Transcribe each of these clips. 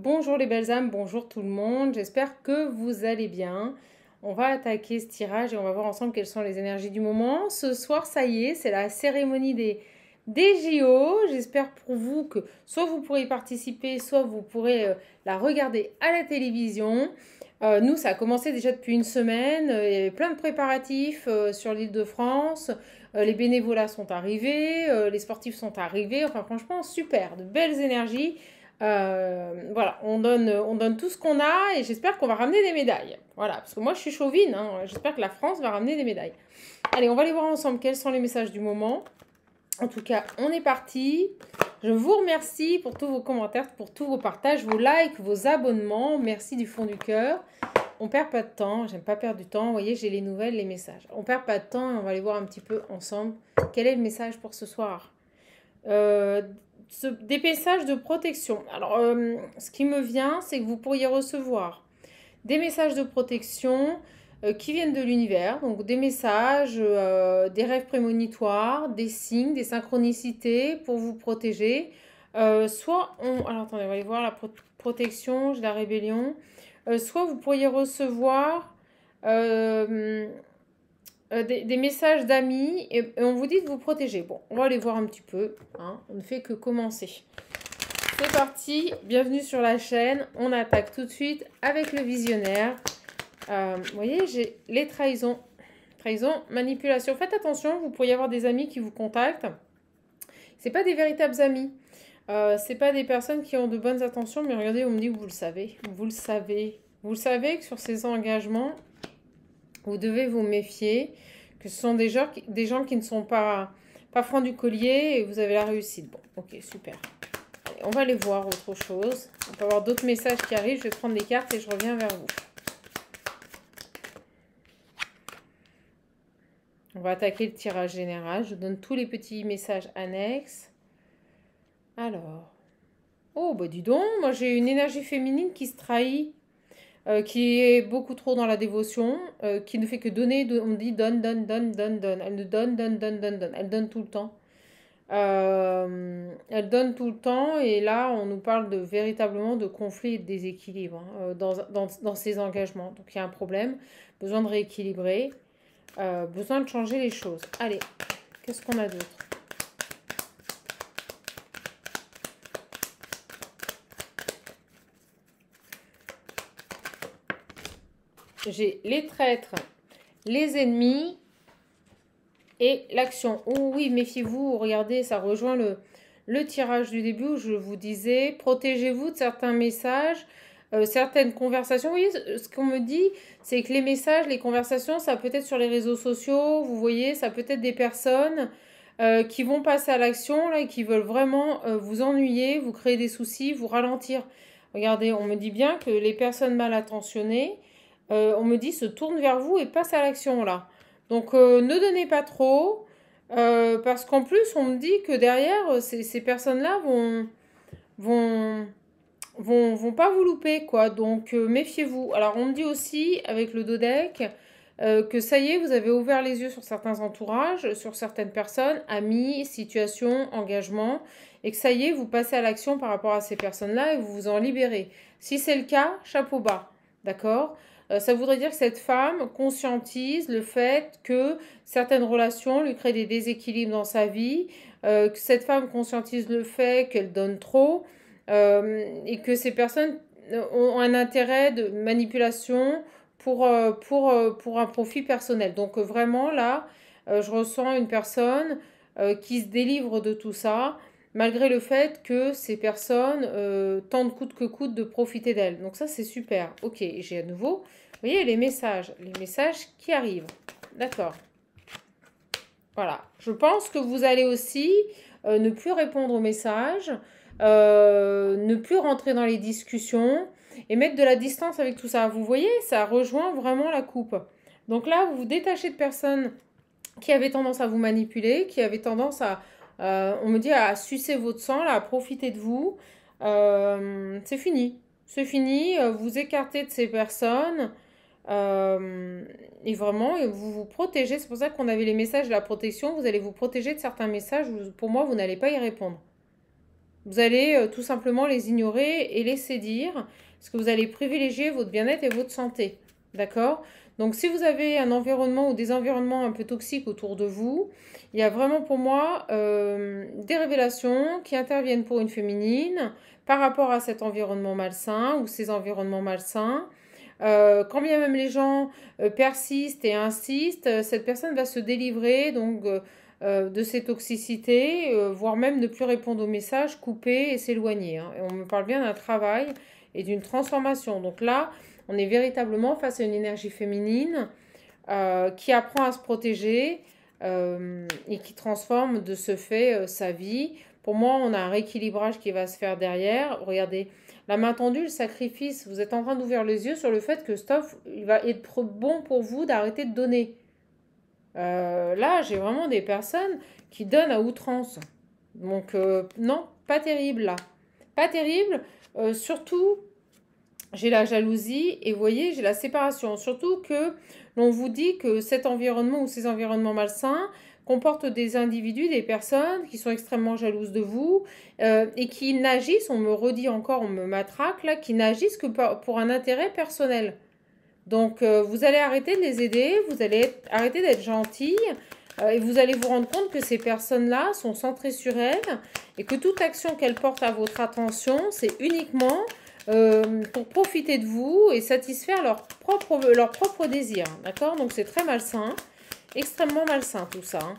Bonjour les belles âmes, bonjour tout le monde, j'espère que vous allez bien. On va attaquer ce tirage et on va voir ensemble quelles sont les énergies du moment. Ce soir, ça y est, c'est la cérémonie des JO. J'espère pour vous que soit vous pourrez y participer, soit vous pourrez la regarder à la télévision. Nous, ça a commencé déjà depuis une semaine, il y avait plein de préparatifs sur l'île de France. Les bénévolats sont arrivés, les sportifs sont arrivés, enfin franchement super, de belles énergies. Voilà, on donne tout ce qu'on a et j'espère qu'on va ramener des médailles. Voilà, parce que moi je suis chauvine, hein, j'espère que la France va ramener des médailles. Allez, on va aller voir ensemble quels sont les messages du moment. En tout cas, on est parti. Je vous remercie pour tous vos commentaires, pour tous vos partages, vos likes, vos abonnements. Merci du fond du cœur. On perd pas de temps, j'aime pas perdre du temps. Vous voyez, j'ai les nouvelles, les messages. On perd pas de temps et on va aller voir un petit peu ensemble quel est le message pour ce soir. Des messages de protection. Alors, ce qui me vient, c'est que vous pourriez recevoir des messages de protection qui viennent de l'univers, donc des messages, des rêves prémonitoires, des signes, des synchronicités pour vous protéger. Alors attendez, on va aller voir la protection, j'ai la rébellion. Soit vous pourriez recevoir des messages d'amis et on vous dit de vous protéger. Bon, on va aller voir un petit peu, hein, on ne fait que commencer. C'est parti, bienvenue sur la chaîne, on attaque tout de suite avec le visionnaire. Vous voyez, j'ai les trahisons. Trahison, manipulation. Faites attention, vous pourriez avoir des amis qui vous contactent. C'est pas des véritables amis. C'est pas des personnes qui ont de bonnes intentions, mais regardez, on me dit que vous le savez. Vous le savez. Vous le savez que sur ces engagements, vous devez vous méfier, que ce sont des gens qui ne sont pas francs du collier et vous avez la réussite. Bon, ok, super. Allez, on va aller voir autre chose. On peut avoir d'autres messages qui arrivent. Je vais prendre les cartes et je reviens vers vous. On va attaquer le tirage général. Je donne tous les petits messages annexes. Alors. Oh, bah dis donc, moi j'ai une énergie féminine qui se trahit. Qui est beaucoup trop dans la dévotion, qui ne fait que donner, on me dit donne, donne, donne, donne, donne. Elle ne donne, donne, donne, donne, donne. Elle donne tout le temps. Elle donne tout le temps et là on nous parle de véritablement de conflit et de déséquilibre hein, dans ces engagements. Donc il y a un problème, besoin de rééquilibrer, besoin de changer les choses. Allez, qu'est-ce qu'on a d'autre? J'ai les traîtres, les ennemis et l'action. Oh oui, méfiez-vous, regardez, ça rejoint le tirage du début où je vous disais, protégez-vous de certains messages, certaines conversations. Oui, ce qu'on me dit, c'est que les messages, les conversations, ça peut être sur les réseaux sociaux, vous voyez, ça peut être des personnes qui vont passer à l'action là, et qui veulent vraiment vous ennuyer, vous créer des soucis, vous ralentir. Regardez, on me dit bien que les personnes mal intentionnées, on me dit se tourne vers vous et passe à l'action là. Donc ne donnez pas trop, parce qu'en plus on me dit que derrière ces personnes-là vont pas vous louper quoi. Donc méfiez-vous. Alors on me dit aussi avec le dodec que ça y est, vous avez ouvert les yeux sur certains entourages, sur certaines personnes, amis, situations, engagements, et que ça y est, vous passez à l'action par rapport à ces personnes-là et vous vous en libérez. Si c'est le cas, chapeau bas, d'accord? Ça voudrait dire que cette femme conscientise le fait que certaines relations lui créent des déséquilibres dans sa vie, que cette femme conscientise le fait qu'elle donne trop et que ces personnes ont un intérêt de manipulation pour un profit personnel. Donc vraiment là, je ressens une personne qui se délivre de tout ça, malgré le fait que ces personnes tentent coûte que coûte de profiter d'elles. Donc ça, c'est super. Ok, j'ai à nouveau, vous voyez, les messages qui arrivent. D'accord. Voilà. Je pense que vous allez aussi ne plus répondre aux messages, ne plus rentrer dans les discussions et mettre de la distance avec tout ça. Vous voyez, ça rejoint vraiment la coupe. Donc là, vous vous détachez de personnes qui avaient tendance à vous manipuler, qui avaient tendance à, on me dit, à sucer votre sang, là, à profiter de vous. C'est fini. C'est fini. Vous écartez de ces personnes. Et vraiment, vous vous protégez. C'est pour ça qu'on avait les messages de la protection. Vous allez vous protéger de certains messages où, pour moi, vous n'allez pas y répondre. Vous allez tout simplement les ignorer et laisser dire, parce que vous allez privilégier votre bien-être et votre santé. D'accord? Donc, si vous avez un environnement ou des environnements un peu toxiques autour de vous, il y a vraiment pour moi des révélations qui interviennent pour une féminine par rapport à cet environnement malsain ou ces environnements malsains. Quand bien même les gens persistent et insistent, cette personne va se délivrer donc de ces toxicités, voire même ne plus répondre aux messages, couper et s'éloigner. Hein. Et on me parle bien d'un travail et d'une transformation. Donc là, on est véritablement face à une énergie féminine qui apprend à se protéger et qui transforme de ce fait sa vie. Pour moi, on a un rééquilibrage qui va se faire derrière. Regardez, la main tendue, le sacrifice, vous êtes en train d'ouvrir les yeux sur le fait que stop, il va être bon pour vous d'arrêter de donner. Là, j'ai vraiment des personnes qui donnent à outrance. Donc, non, pas terrible là. Pas terrible. Surtout, j'ai la jalousie et vous voyez, j'ai la séparation. Surtout que l'on vous dit que cet environnement ou ces environnements malsains comportent des individus, des personnes qui sont extrêmement jalouses de vous et qui n'agissent, on me redit encore, on me matraque là, qui n'agissent que pour un intérêt personnel. Donc, vous allez arrêter de les aider, vous allez arrêter d'être gentil et vous allez vous rendre compte que ces personnes-là sont centrées sur elles et que toute action qu'elles portent à votre attention, c'est uniquement pour profiter de vous et satisfaire leur propre désir. D'accord? Donc, c'est très malsain, extrêmement malsain tout ça. Hein.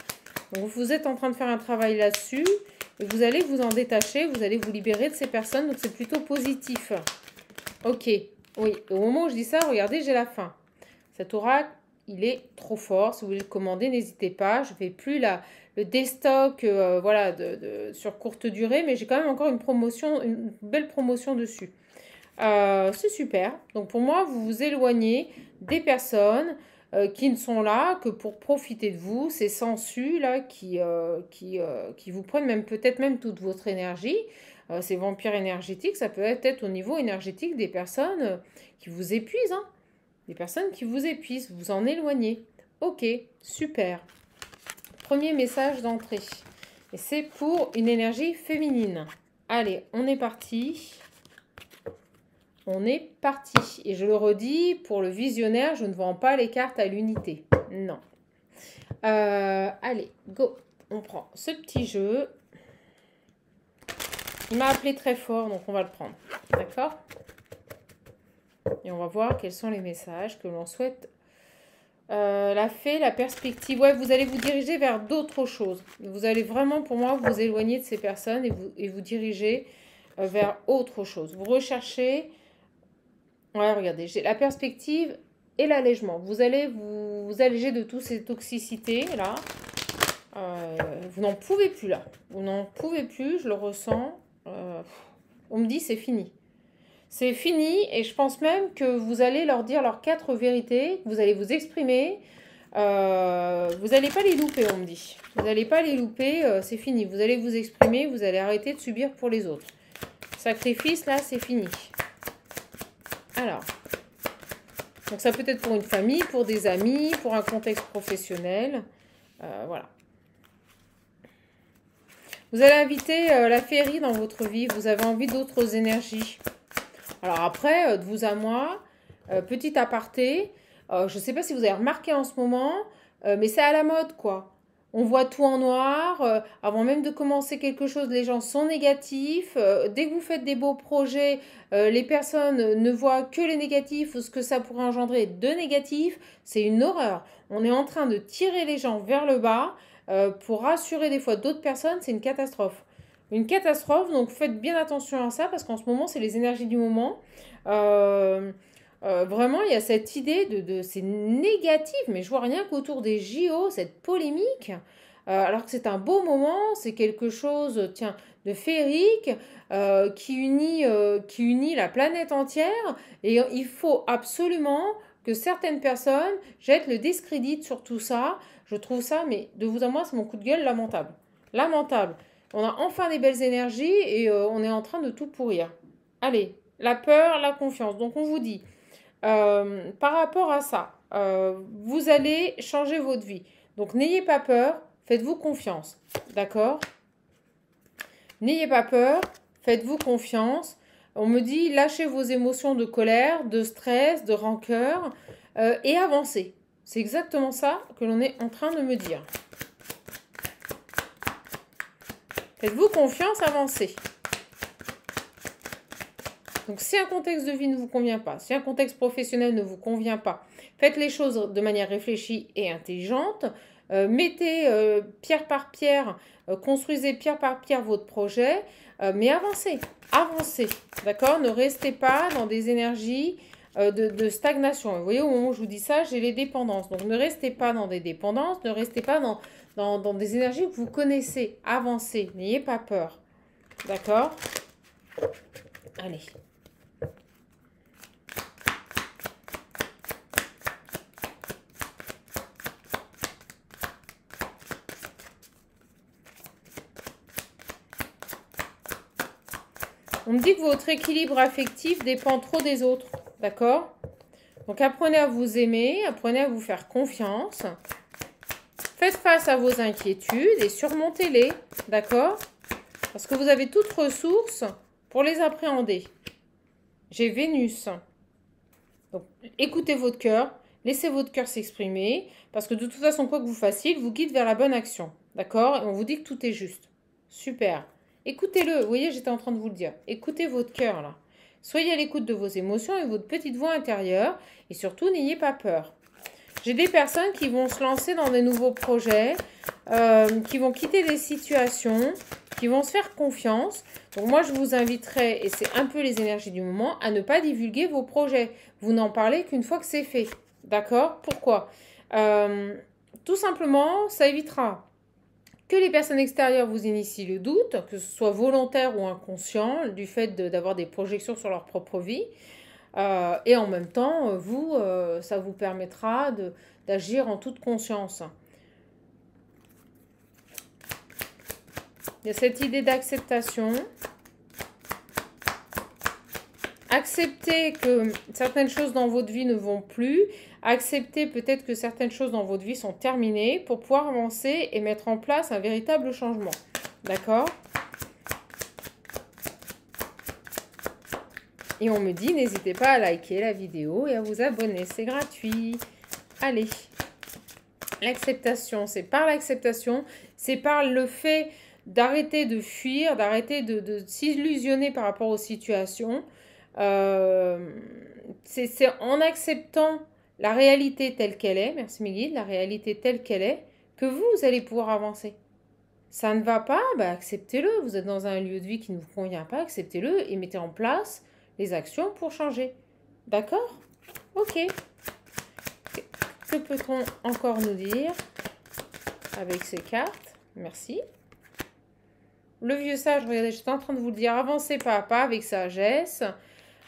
Donc, vous êtes en train de faire un travail là-dessus et vous allez vous en détacher, vous allez vous libérer de ces personnes. Donc, c'est plutôt positif. Ok. Oui, au moment où je dis ça, regardez, j'ai la fin. Cet oracle, il est trop fort. Si vous voulez le commander, n'hésitez pas. Je ne fais plus le déstock voilà, sur courte durée, mais j'ai quand même encore une promotion, une belle promotion dessus. C'est super. Donc pour moi, vous vous éloignez des personnes qui ne sont là que pour profiter de vous. Ces sangsues là qui vous prennent même peut-être même toute votre énergie. Ces vampires énergétiques, ça peut être au niveau énergétique des personnes qui vous épuisent. Hein. Des personnes qui vous épuisent, vous en éloignez. Ok, super. Premier message d'entrée. Et c'est pour une énergie féminine. Allez, on est parti. On est parti. Et je le redis, pour le visionnaire, je ne vends pas les cartes à l'unité. Non. Allez, go. On prend ce petit jeu. Il m'a appelé très fort, donc on va le prendre. D'accord? Et on va voir quels sont les messages que l'on souhaite. La fée, la perspective. Ouais, vous allez vous diriger vers d'autres choses. Vous allez vraiment, pour moi, vous éloigner de ces personnes et vous diriger vers autre chose. Vous recherchez... Ouais, regardez, j'ai la perspective et l'allègement. Vous allez vous alléger de toutes ces toxicités, là. Vous n'en pouvez plus, là. Vous n'en pouvez plus, je le ressens. On me dit c'est fini. C'est fini et je pense même que vous allez leur dire leurs 4 vérités, vous allez vous exprimer. Vous n'allez pas les louper, on me dit. Vous n'allez pas les louper, c'est fini. Vous allez vous exprimer, vous allez arrêter de subir pour les autres. Sacrifice, là, c'est fini. Alors, donc ça peut être pour une famille, pour des amis, pour un contexte professionnel. Voilà. Vous allez inviter la féerie dans votre vie. Vous avez envie d'autres énergies. Alors après, de vous à moi, petit aparté, je ne sais pas si vous avez remarqué en ce moment, mais c'est à la mode, quoi. On voit tout en noir. Avant même de commencer quelque chose, les gens sont négatifs. Dès que vous faites des beaux projets, les personnes ne voient que les négatifs ou ce que ça pourrait engendrer de négatif. C'est une horreur. On est en train de tirer les gens vers le bas pour rassurer des fois d'autres personnes. C'est une catastrophe. Une catastrophe, donc faites bien attention à ça parce qu'en ce moment, c'est les énergies du moment. Vraiment, il y a cette idée c'est négatif, mais je vois rien qu'autour des JO, cette polémique, alors que c'est un beau moment, c'est quelque chose, tiens, de féerique, qui unit la planète entière, et il faut absolument que certaines personnes jettent le discrédit sur tout ça. Je trouve ça, mais de vous à moi, c'est mon coup de gueule lamentable. Lamentable. On a enfin des belles énergies et on est en train de tout pourrir. Allez, la peur, la confiance. Donc on vous dit, par rapport à ça, vous allez changer votre vie. Donc n'ayez pas peur, faites-vous confiance. D'accord? N'ayez pas peur, faites-vous confiance. On me dit, lâchez vos émotions de colère, de stress, de rancœur et avancez. C'est exactement ça que l'on est en train de me dire. Faites-vous confiance, avancez. Donc, si un contexte de vie ne vous convient pas, si un contexte professionnel ne vous convient pas, faites les choses de manière réfléchie et intelligente. Mettez pierre par pierre, construisez pierre par pierre votre projet, mais avancez, avancez, d'accord? Ne restez pas dans des énergies de stagnation. Vous voyez, au moment où je vous dis ça, j'ai les dépendances. Donc, ne restez pas dans des dépendances, ne restez pas dans des énergies que vous connaissez. Avancez, n'ayez pas peur, d'accord? Allez. On me dit que votre équilibre affectif dépend trop des autres, d'accord? Donc apprenez à vous aimer, apprenez à vous faire confiance. Faites face à vos inquiétudes et surmontez-les, d'accord? Parce que vous avez toutes ressources pour les appréhender. J'ai Vénus. Donc écoutez votre cœur, laissez votre cœur s'exprimer, parce que de toute façon, quoi que vous fassiez, il vous guide vers la bonne action, d'accord? Et on vous dit que tout est juste. Super. Écoutez-le, vous voyez, j'étais en train de vous le dire. Écoutez votre cœur, là. Soyez à l'écoute de vos émotions et votre petite voix intérieure. Et surtout, n'ayez pas peur. J'ai des personnes qui vont se lancer dans des nouveaux projets, qui vont quitter des situations, qui vont se faire confiance. Donc moi, je vous inviterai, et c'est un peu les énergies du moment, à ne pas divulguer vos projets. Vous n'en parlez qu'une fois que c'est fait. D'accord? Pourquoi? Tout simplement, ça évitera que les personnes extérieures vous initient le doute, que ce soit volontaire ou inconscient, du fait d'avoir des projections sur leur propre vie. Et en même temps, ça vous permettra d'agir en toute conscience. Il y a cette idée d'acceptation. Acceptez que certaines choses dans votre vie ne vont plus. Acceptez peut-être que certaines choses dans votre vie sont terminées pour pouvoir avancer et mettre en place un véritable changement. D'accord? Et on me dit, n'hésitez pas à liker la vidéo et à vous abonner, c'est gratuit. Allez, l'acceptation, c'est par l'acceptation, c'est par le fait d'arrêter de fuir, d'arrêter de s'illusionner par rapport aux situations. C'est en acceptant la réalité telle qu'elle est, merci mes guides, la réalité telle qu'elle est, que vous allez pouvoir avancer. Ça ne va pas, bah acceptez-le. Vous êtes dans un lieu de vie qui ne vous convient pas, acceptez-le et mettez en place les actions pour changer. D'accord? Ok. Que peut-on encore nous dire avec ces cartes? Merci. Le vieux sage, regardez, j'étais en train de vous le dire, avancez pas à pas avec sagesse.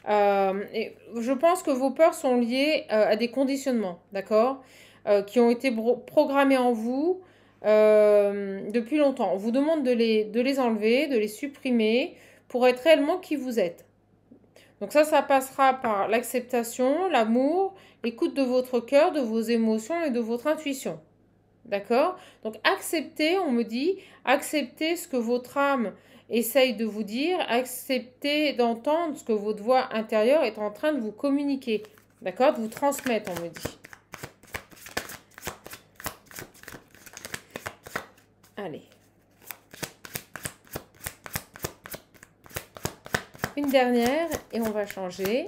Et je pense que vos peurs sont liées à des conditionnements, d'accord, qui ont été programmés en vous depuis longtemps. On vous demande de les enlever, de les supprimer pour être réellement qui vous êtes. Donc ça passera par l'acceptation, l'amour, l'écoute de votre cœur, de vos émotions et de votre intuition. D'accord? Donc acceptez, on me dit, acceptez ce que votre âme essaye de vous dire, acceptez d'entendre ce que votre voix intérieure est en train de vous communiquer. D'accord? De vous transmettre, on me dit. Allez. Une dernière et on va changer.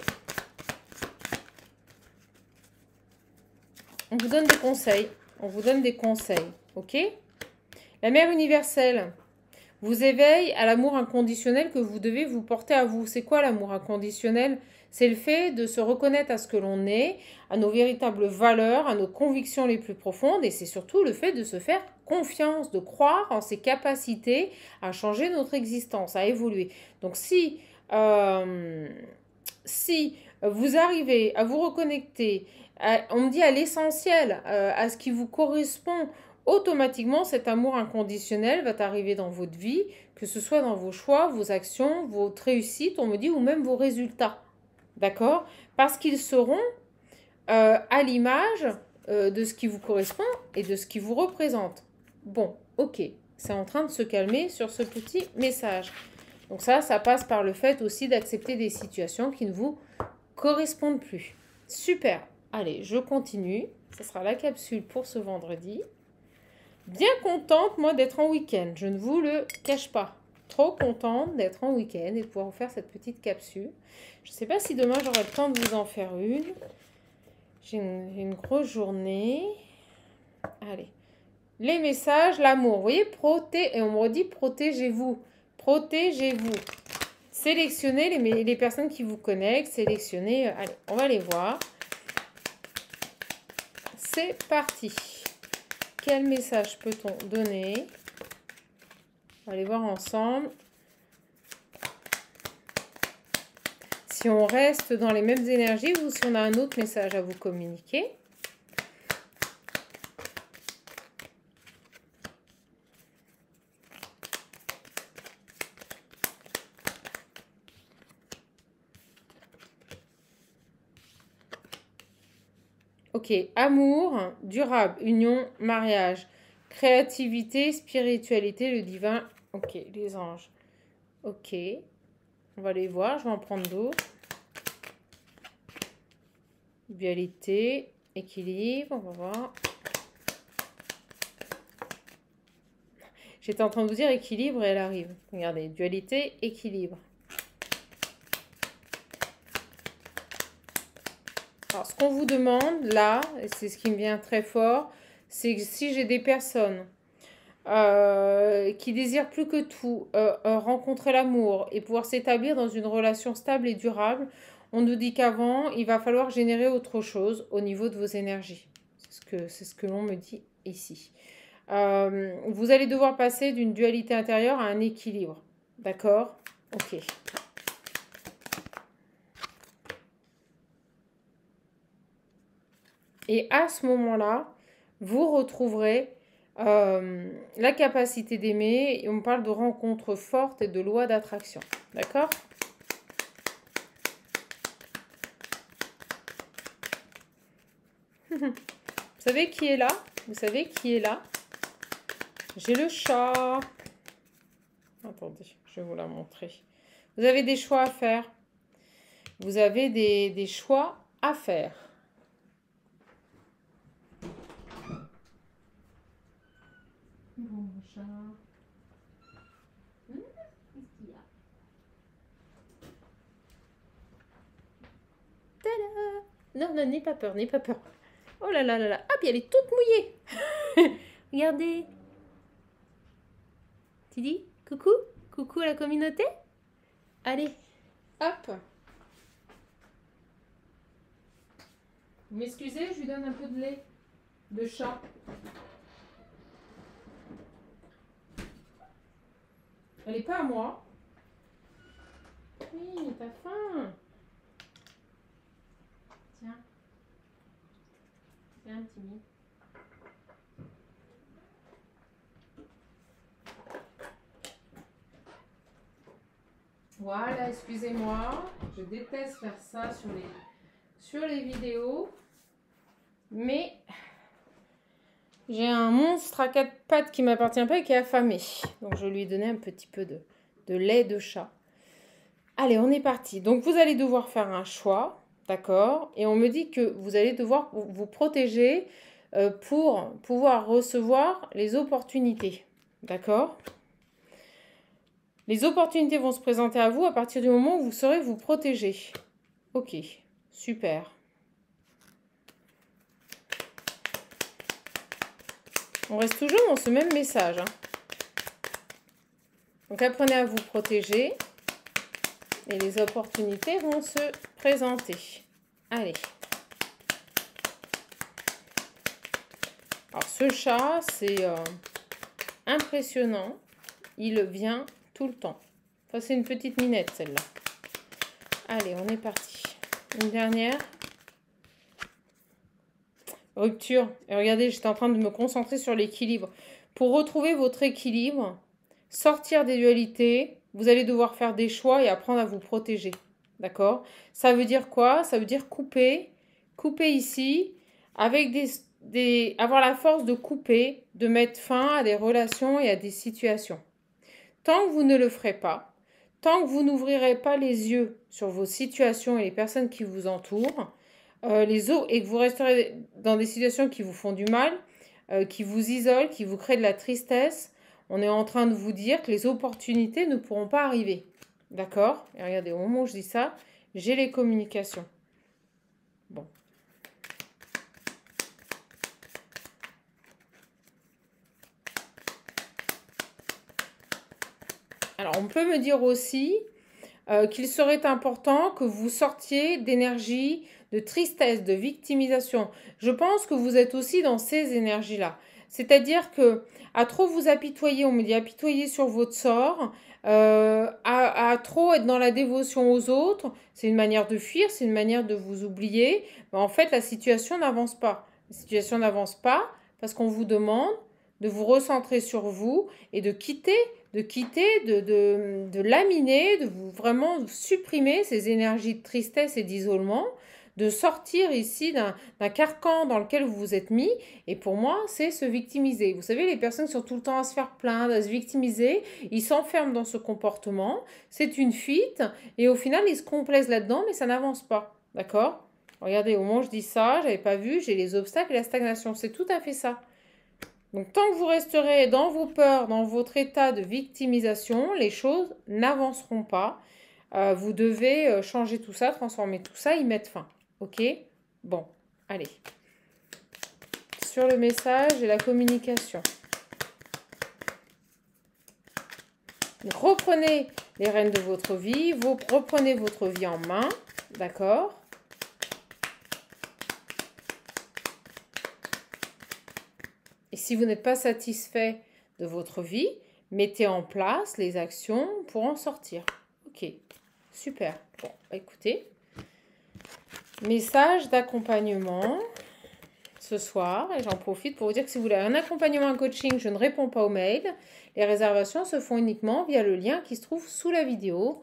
On vous donne des conseils. On vous donne des conseils. Ok? La mère universelle vous éveille à l'amour inconditionnel que vous devez vous porter à vous. C'est quoi l'amour inconditionnel? C'est le fait de se reconnaître à ce que l'on est, à nos véritables valeurs, à nos convictions les plus profondes. Et c'est surtout le fait de se faire confiance, de croire en ses capacités à changer notre existence, à évoluer. Donc si vous arrivez à vous reconnecter, on me dit à l'essentiel, à ce qui vous correspond, automatiquement cet amour inconditionnel va arriver dans votre vie, que ce soit dans vos choix, vos actions, votre réussite, on me dit, ou même vos résultats. D'accord? Parce qu'ils seront à l'image de ce qui vous correspond et de ce qui vous représente. Bon, ok. c'est en train de se calmer sur ce petit message. Donc ça passe par le fait aussi d'accepter des situations qui ne vous correspondent plus. Super. Allez, je continue. Ce sera la capsule pour ce vendredi. Bien contente, moi, d'être en week-end. Je ne vous le cache pas. Trop contente d'être en week-end et de pouvoir vous faire cette petite capsule. Je ne sais pas si demain, j'aurai le temps de vous en faire une. J'ai une grosse journée. Allez. Les messages, l'amour. Vous voyez, et on me redit protégez-vous. Protégez-vous. Sélectionnez les personnes qui vous connectent. Sélectionnez. Allez, on va les voir. C'est parti. Quel message peut-on donner? On va les voir ensemble. Si on reste dans les mêmes énergies ou si on a un autre message à vous communiquer. Ok, amour, durable, union, mariage, créativité, spiritualité, le divin. Ok, les anges. Ok, on va les voir, je vais en prendre d'autres. Dualité, équilibre, on va voir. J'étais en train de vous dire équilibre et elle arrive. Regardez, dualité, équilibre. Alors, ce qu'on vous demande là, et c'est ce qui me vient très fort, c'est que si j'ai des personnes qui désirent plus que tout rencontrer l'amour et pouvoir s'établir dans une relation stable et durable, on nous dit qu'avant, il va falloir générer autre chose au niveau de vos énergies. C'est ce que l'on me dit ici. Vous allez devoir passer d'une dualité intérieure à un équilibre. D'accord? Ok. Et à ce moment-là, vous retrouverez la capacité d'aimer. Et on parle de rencontres fortes et de loi d'attraction. D'accord? Vous savez qui est là? Vous savez qui est là? J'ai le chat. Attendez, je vais vous la montrer. Vous avez des choix à faire. Vous avez des choix à faire. Bon, chat. Qu'est-ce qu'il y a? Tada! Non, n'aie pas peur, n'aie pas peur. Oh là là là là. Ah, puis elle est toute mouillée. Regardez. Tu dis coucou? Coucou à la communauté? Allez, hop. Vous m'excusez, je lui donne un peu de lait de chat. Elle n'est pas à moi. Oui, t'as faim. Tiens. Tiens, Timmy. Voilà, excusez-moi. Je déteste faire ça sur les vidéos. Mais j'ai un monstre à 4 pattes qui ne m'appartient pas et qui est affamé. Donc, je lui ai donné un petit peu de lait de chat. Allez, on est parti. Donc, vous allez devoir faire un choix, d'accord? Et on me dit que vous allez devoir vous protéger pour pouvoir recevoir les opportunités, d'accord? Les opportunités vont se présenter à vous à partir du moment où vous saurez vous protéger. Ok, super. On reste toujours dans ce même message. Hein. Donc, apprenez à vous protéger. Et les opportunités vont se présenter. Allez. Alors, ce chat, c'est impressionnant. Il vient tout le temps. Enfin, c'est une petite minette, celle-là. Allez, on est parti. Une dernière. Rupture. Et regardez, j'étais en train de me concentrer sur l'équilibre. Pour retrouver votre équilibre, sortir des dualités, vous allez devoir faire des choix et apprendre à vous protéger. D'accord? Ça veut dire quoi? Ça veut dire couper ici avec avoir la force de couper, de mettre fin à des relations et à des situations. Tant que vous ne le ferez pas, tant que vous n'ouvrirez pas les yeux sur vos situations et les personnes qui vous entourent, et que vous resterez dans des situations qui vous font du mal, qui vous isolent, qui vous créent de la tristesse, on est en train de vous dire que les opportunités ne pourront pas arriver. D'accord? Et regardez, au moment où je dis ça, j'ai les communications. Bon. Alors, on peut me dire aussi qu'il serait important que vous sortiez d'énergie, de tristesse, de victimisation. Je pense que vous êtes aussi dans ces énergies-là. C'est-à-dire que à trop vous apitoyer, on me dit apitoyer sur votre sort, à trop être dans la dévotion aux autres, c'est une manière de fuir, c'est une manière de vous oublier. Ben, en fait, la situation n'avance pas. La situation n'avance pas parce qu'on vous demande de vous recentrer sur vous et de laminer, de vous vraiment supprimer ces énergies de tristesse et d'isolement, de sortir ici d'un carcan dans lequel vous vous êtes mis. Et pour moi, c'est se victimiser. Vous savez, les personnes qui sont tout le temps à se faire plaindre, à se victimiser, ils s'enferment dans ce comportement. C'est une fuite. Et au final, ils se complaisent là-dedans, mais ça n'avance pas. D'accord? Regardez, au moment où je dis ça, j'avais pas vu, j'ai les obstacles et la stagnation. C'est tout à fait ça. Donc, tant que vous resterez dans vos peurs, dans votre état de victimisation, les choses n'avanceront pas. Vous devez changer tout ça, transformer tout ça, y mettre fin. Ok? Bon, allez. Sur le message et la communication. Reprenez les rênes de votre vie, reprenez votre vie en main. D'accord? Et si vous n'êtes pas satisfait de votre vie, mettez en place les actions pour en sortir. Ok, super. Bon, écoutez, message d'accompagnement ce soir. Et j'en profite pour vous dire que si vous voulez un accompagnement, un coaching, je ne réponds pas aux mails. Les réservations se font uniquement via le lien qui se trouve sous la vidéo.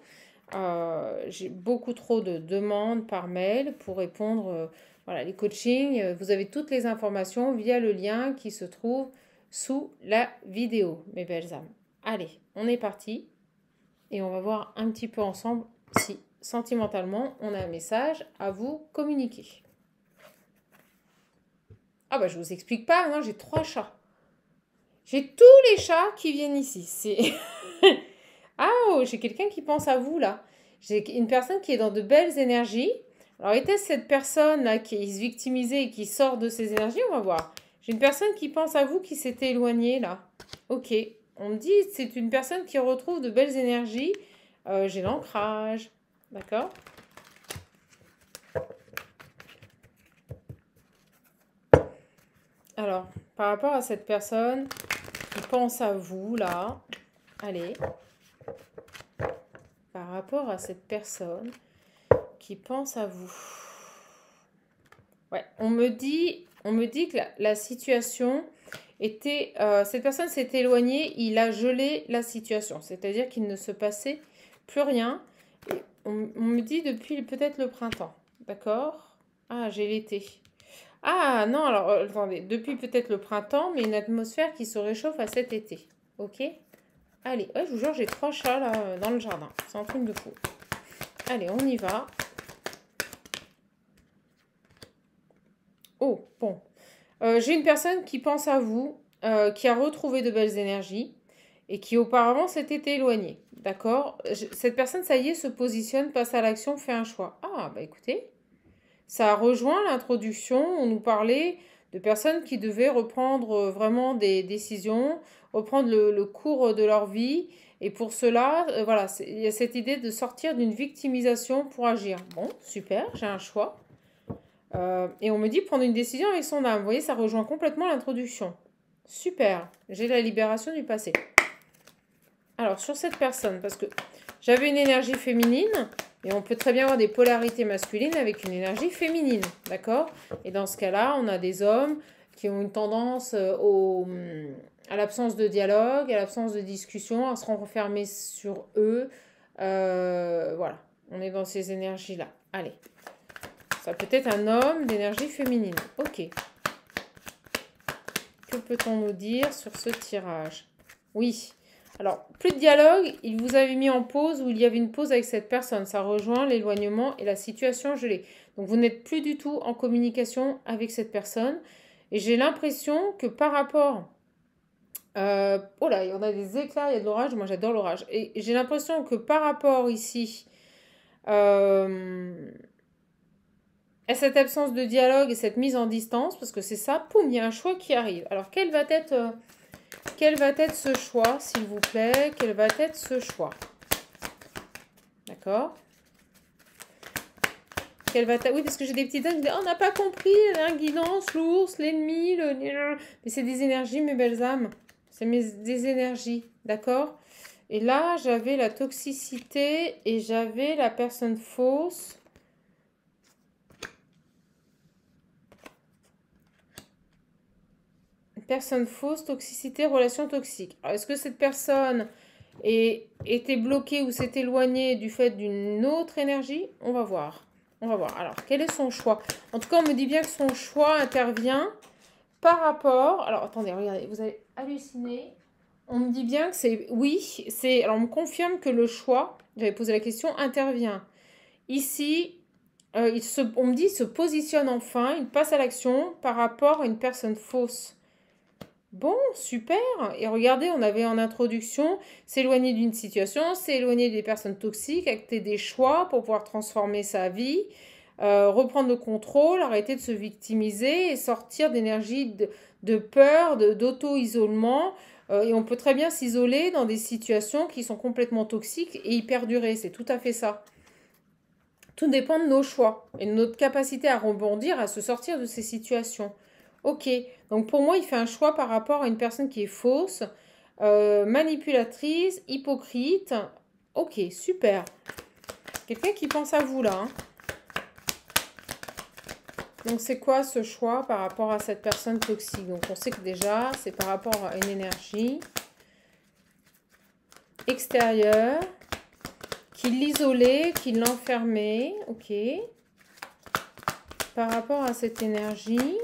J'ai beaucoup trop de demandes par mail pour répondre. Voilà, les coachings, vous avez toutes les informations via le lien qui se trouve sous la vidéo, mes belles âmes. Allez, on est parti et on va voir un petit peu ensemble si sentimentalement on a un message à vous communiquer. Ah bah je vous explique pas, moi j'ai 3 chats. J'ai tous les chats qui viennent ici. C'est ah oh, j'ai quelqu'un qui pense à vous là. J'ai une personne qui est dans de belles énergies. Alors, était-ce cette personne-là qui se victimisait et qui sort de ses énergies? On va voir. J'ai une personne qui pense à vous qui s'était éloignée, là. Ok. On me dit c'est une personne qui retrouve de belles énergies. J'ai l'ancrage. D'accord? Alors, par rapport à cette personne qui pense à vous, là. Allez. Par rapport à cette personne qui pense à vous. Ouais, on me dit que la situation était... cette personne s'est éloignée, il a gelé la situation. C'est-à-dire qu'il ne se passait plus rien. Et on me dit depuis peut-être le printemps. D'accord? Ah, j'ai l'été. Ah, non, alors, attendez. Depuis peut-être le printemps, mais une atmosphère qui se réchauffe à cet été. Ok? Allez, ouais, je vous jure, j'ai 3 chats là dans le jardin. C'est un truc de fou. Allez, on y va. Oh, bon. J'ai une personne qui pense à vous, qui a retrouvé de belles énergies et qui auparavant s'était éloignée. D'accord? Cette personne, ça y est, se positionne, passe à l'action, fait un choix. Ah, bah écoutez, ça a rejoint l'introduction. On nous parlait de personnes qui devaient reprendre vraiment des décisions, reprendre le cours de leur vie. Et pour cela, voilà, il y a cette idée de sortir d'une victimisation pour agir. Bon, super, j'ai un choix. Et on me dit prendre une décision avec son âme. Vous voyez, ça rejoint complètement l'introduction. Super, j'ai la libération du passé. Alors, sur cette personne, parce que j'avais une énergie féminine, et on peut très bien avoir des polarités masculines avec une énergie féminine, d'accord? Et dans ce cas-là, on a des hommes qui ont une tendance à l'absence de dialogue, à l'absence de discussion, à se renfermer sur eux. Voilà, on est dans ces énergies-là. Allez. Ça peut être un homme d'énergie féminine. Ok. que peut-on nous dire sur ce tirage? Oui. Alors, plus de dialogue, il vous avait mis en pause ou il y avait une pause avec cette personne. Ça rejoint l'éloignement et la situation gelée. Donc, vous n'êtes plus du tout en communication avec cette personne. Et j'ai l'impression que par rapport... oh là, il y en a des éclairs, il y a de l'orage. Moi, j'adore l'orage. Et j'ai l'impression que par rapport ici... à cette absence de dialogue et cette mise en distance, parce que c'est ça, poum, il y a un choix qui arrive. Alors, quel va être ce choix, s'il vous plaît? Quel va être ce choix? D'accord? Oui, parce que j'ai des petits dingues, on n'a pas compris, guidance, l'ours, l'ennemi, mais c'est des énergies, mes belles âmes. C'est des énergies, d'accord? Et là, j'avais la toxicité et j'avais la personne fausse. Personne fausse, toxicité, relation toxique. Alors, est-ce que cette personne était bloquée ou s'est éloignée du fait d'une autre énergie? On va voir. On va voir. Alors, quel est son choix? En tout cas, on me dit bien que son choix intervient par rapport... Alors, attendez, regardez, vous avez halluciné. On me dit bien que c'est... Oui, c'est... Alors, on me confirme que le choix, j'avais posé la question, intervient. Ici, on me dit, il se positionne enfin, il passe à l'action par rapport à une personne fausse. Bon, super. Et regardez, on avait en introduction s'éloigner d'une situation, s'éloigner des personnes toxiques, acter des choix pour pouvoir transformer sa vie, reprendre le contrôle, arrêter de se victimiser et sortir d'énergie de peur, d'auto-isolement. Et on peut très bien s'isoler dans des situations qui sont complètement toxiques et y perdurer. C'est tout à fait ça. Tout dépend de nos choix et de notre capacité à rebondir, à se sortir de ces situations. Ok, donc pour moi, il fait un choix par rapport à une personne qui est fausse, manipulatrice, hypocrite. Ok, super. Quelqu'un qui pense à vous là. Hein. Donc c'est quoi ce choix par rapport à cette personne toxique? Donc on sait que déjà, c'est par rapport à une énergie extérieure qui l'isolait, qui l'enfermait. Ok. Par rapport à cette énergie...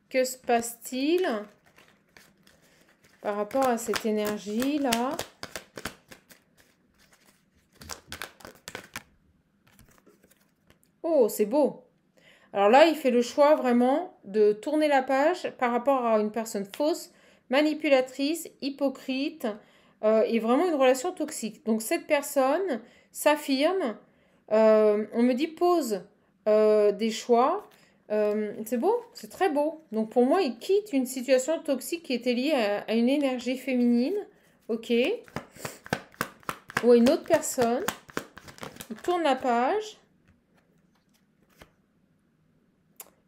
Que se passe-t-il par rapport à cette énergie-là? Oh, c'est beau. Alors là, il fait le choix vraiment de tourner la page par rapport à une personne fausse, manipulatrice, hypocrite et vraiment une relation toxique. Donc cette personne s'affirme, on me dit pose des choix. C'est beau, c'est très beau. Donc pour moi, il quitte une situation toxique qui était liée à une énergie féminine, ok, ou à une autre personne. Il tourne la page.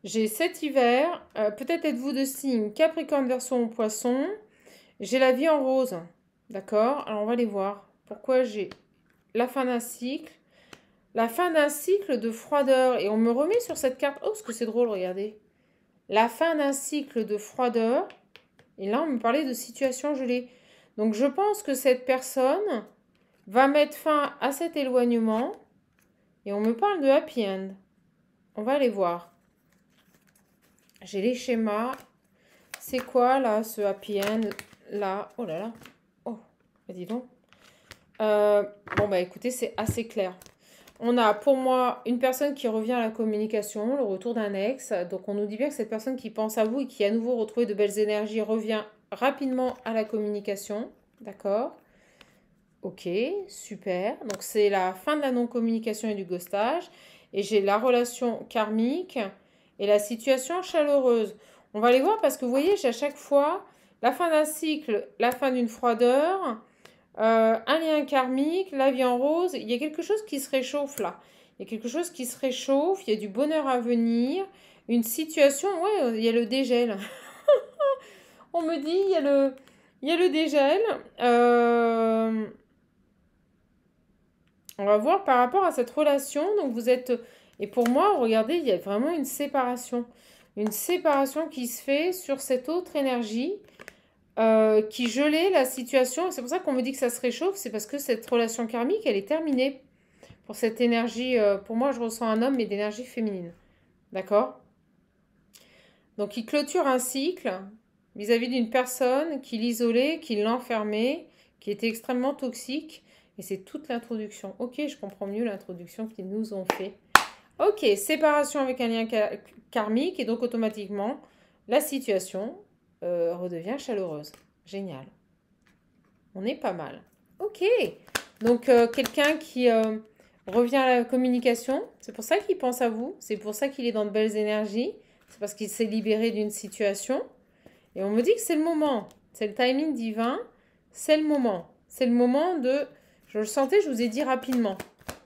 J'ai cet hiver, peut-être êtes-vous de signe Capricorne, Verseau, Poisson. J'ai la vie en rose, d'accord? Alors on va les voir. Pourquoi j'ai la fin d'un cycle? La fin d'un cycle de froideur. Et on me remet sur cette carte. Oh, ce que c'est drôle, regardez. La fin d'un cycle de froideur. Et là, on me parlait de situation gelée. Donc, je pense que cette personne va mettre fin à cet éloignement. Et on me parle de happy end. On va aller voir. J'ai les schémas. C'est quoi, là, ce happy end? Là. Oh là là. Oh, dis donc. Bon, bah écoutez, c'est assez clair. On a pour moi une personne qui revient à la communication, le retour d'un ex. Donc on nous dit bien que cette personne qui pense à vous et qui a à nouveau retrouvé de belles énergies revient rapidement à la communication. D'accord? Ok, super. Donc c'est la fin de la non-communication et du ghostage. Et j'ai la relation karmique et la situation chaleureuse. On va les voir parce que vous voyez, j'ai à chaque fois la fin d'un cycle, la fin d'une froideur... un lien karmique, la vie en rose, il y a quelque chose qui se réchauffe là. Il y a quelque chose qui se réchauffe, il y a du bonheur à venir, une situation, ouais, il y a le dégel. On me dit, il y a le dégel. On va voir par rapport à cette relation. Donc vous êtes... Et pour moi, regardez, il y a vraiment une séparation. Une séparation qui se fait sur cette autre énergie. Qui gelait la situation. C'est pour ça qu'on me dit que ça se réchauffe. C'est parce que cette relation karmique, elle est terminée. Pour cette énergie, pour moi, je ressens un homme, mais d'énergie féminine. D'accord? Donc, il clôture un cycle vis-à-vis d'une personne qui l'isolait, qui l'enfermait, qui était extrêmement toxique. Et c'est toute l'introduction. Ok, je comprends mieux l'introduction qu'ils nous ont fait. Ok, séparation avec un lien karmique. Et donc, automatiquement, la situation redevient chaleureuse. Génial. On est pas mal. Ok. Donc, quelqu'un qui revient à la communication. C'est pour ça qu'il pense à vous. C'est pour ça qu'il est dans de belles énergies. C'est parce qu'il s'est libéré d'une situation. Et on me dit que c'est le moment. C'est le timing divin. C'est le moment. C'est le moment de... Je le sentais, je vous ai dit rapidement.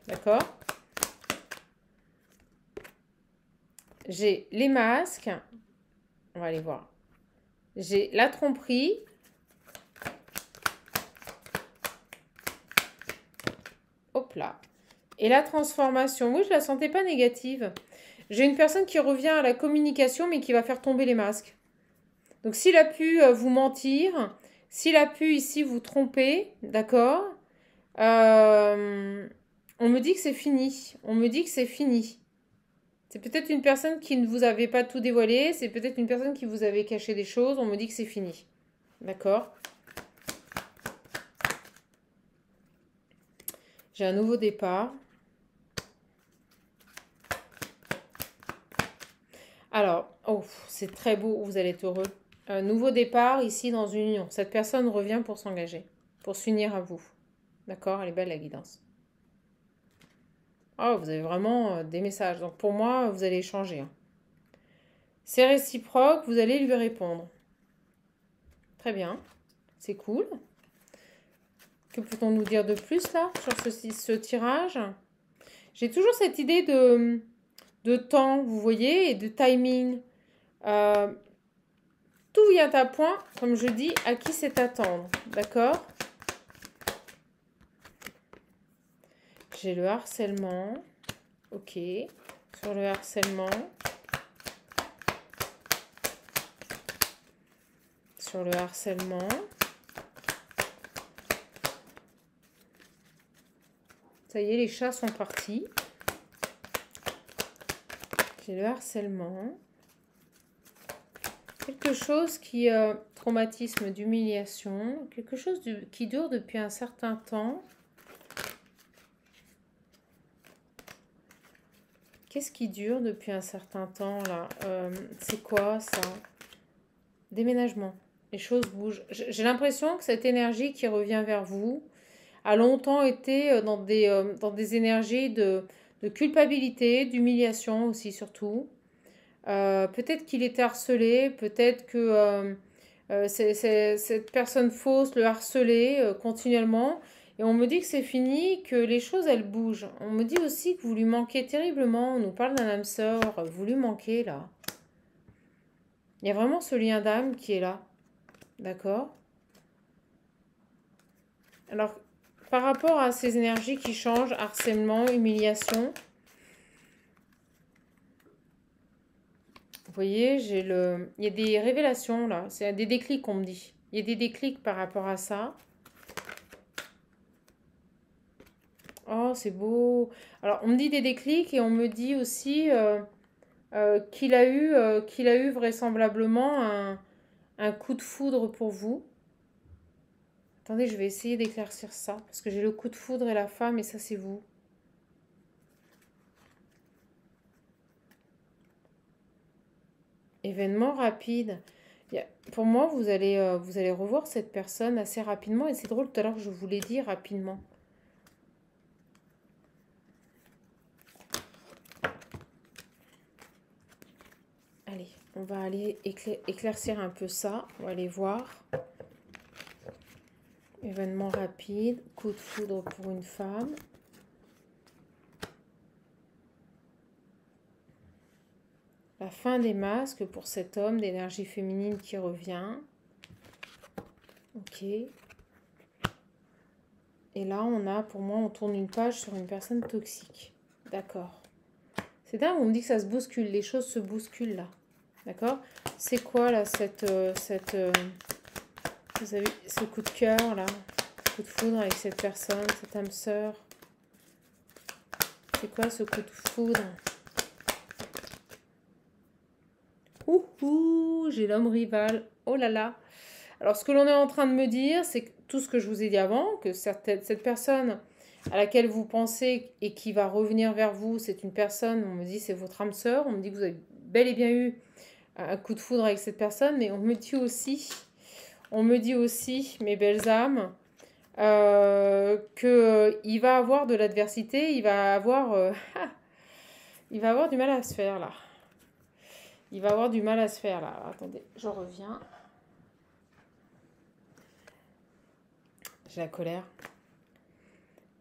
D'accord? J'ai les masques. On va aller voir. J'ai la tromperie. Hop là. Et la transformation. Oui, je la sentais pas négative. J'ai une personne qui revient à la communication, mais qui va faire tomber les masques. Donc, s'il a pu vous mentir, s'il a pu ici vous tromper, d'accord, on me dit que c'est fini. On me dit que c'est fini. C'est peut-être une personne qui ne vous avait pas tout dévoilé. C'est peut-être une personne qui vous avait caché des choses. On me dit que c'est fini. D'accord? J'ai un nouveau départ. Alors, oh, c'est très beau. Vous allez être heureux. Un nouveau départ ici dans une union. Cette personne revient pour s'engager. Pour s'unir à vous. D'accord? Elle est belle la guidance. Oh, vous avez vraiment des messages. Donc pour moi, vous allez échanger. Hein. C'est réciproque, vous allez lui répondre. Très bien. C'est cool. Que peut-on nous dire de plus là sur ce tirage? J'ai toujours cette idée de temps, vous voyez, et de timing. Tout vient à point, comme je dis, à qui c'est attendre. D'accord? J'ai le harcèlement. Ok. Sur le harcèlement. Sur le harcèlement. Ça y est, les chats sont partis. J'ai le harcèlement. Quelque chose qui... traumatisme d'humiliation. Quelque chose qui dure depuis un certain temps. Qu'est-ce qui dure depuis un certain temps, là? C'est quoi, ça? Déménagement. Les choses bougent. J'ai l'impression que cette énergie qui revient vers vous a longtemps été dans des énergies de culpabilité, d'humiliation aussi, surtout. Peut-être qu'il était harcelé, peut-être que cette personne fausse le harcelait continuellement. Et on me dit que c'est fini, que les choses, elles bougent. On me dit aussi que vous lui manquez terriblement. On nous parle d'un âme sœur. Vous lui manquez, là. Il y a vraiment ce lien d'âme qui est là. D'accord? Alors, par rapport à ces énergies qui changent, harcèlement, humiliation, vous voyez, il y a des révélations, là. C'est des déclics, on me dit. Il y a des déclics par rapport à ça. Oh, c'est beau. Alors, on me dit des déclics et on me dit aussi qu'il a eu vraisemblablement un coup de foudre pour vous. Attendez, je vais essayer d'éclaircir ça. Parce que j'ai le coup de foudre et la femme et ça, c'est vous. Événement rapide. Pour moi, vous allez revoir cette personne assez rapidement. Et c'est drôle, tout à l'heure, je vous l'ai dit rapidement. Allez, on va aller éclaircir un peu ça. On va aller voir. Événement rapide. Coup de foudre pour une femme. La fin des masques pour cet homme d'énergie féminine qui revient. Ok. Et là, pour moi, on tourne une page sur une personne toxique. D'accord. C'est dingue, on me dit que ça se bouscule. Les choses se bousculent là. D'accord? C'est quoi là, vous avez ce coup de cœur là, coup de foudre avec cette personne, cette âme sœur? C'est quoi ce coup de foudre? Ouh, Ouh, j'ai l'homme rival. Oh là là. Alors, ce que l'on est en train de me dire, c'est que tout ce que je vous ai dit avant, que cette personne à laquelle vous pensez et qui va revenir vers vous, c'est une personne, on me dit c'est votre âme sœur, on me dit que vous avez bel et bien eu un coup de foudre avec cette personne, mais on me dit aussi, mes belles âmes, qu'il va avoir de l'adversité, il va avoir du mal à se faire là. Il va avoir du mal à se faire là. Alors, attendez, je reviens. J'ai la colère.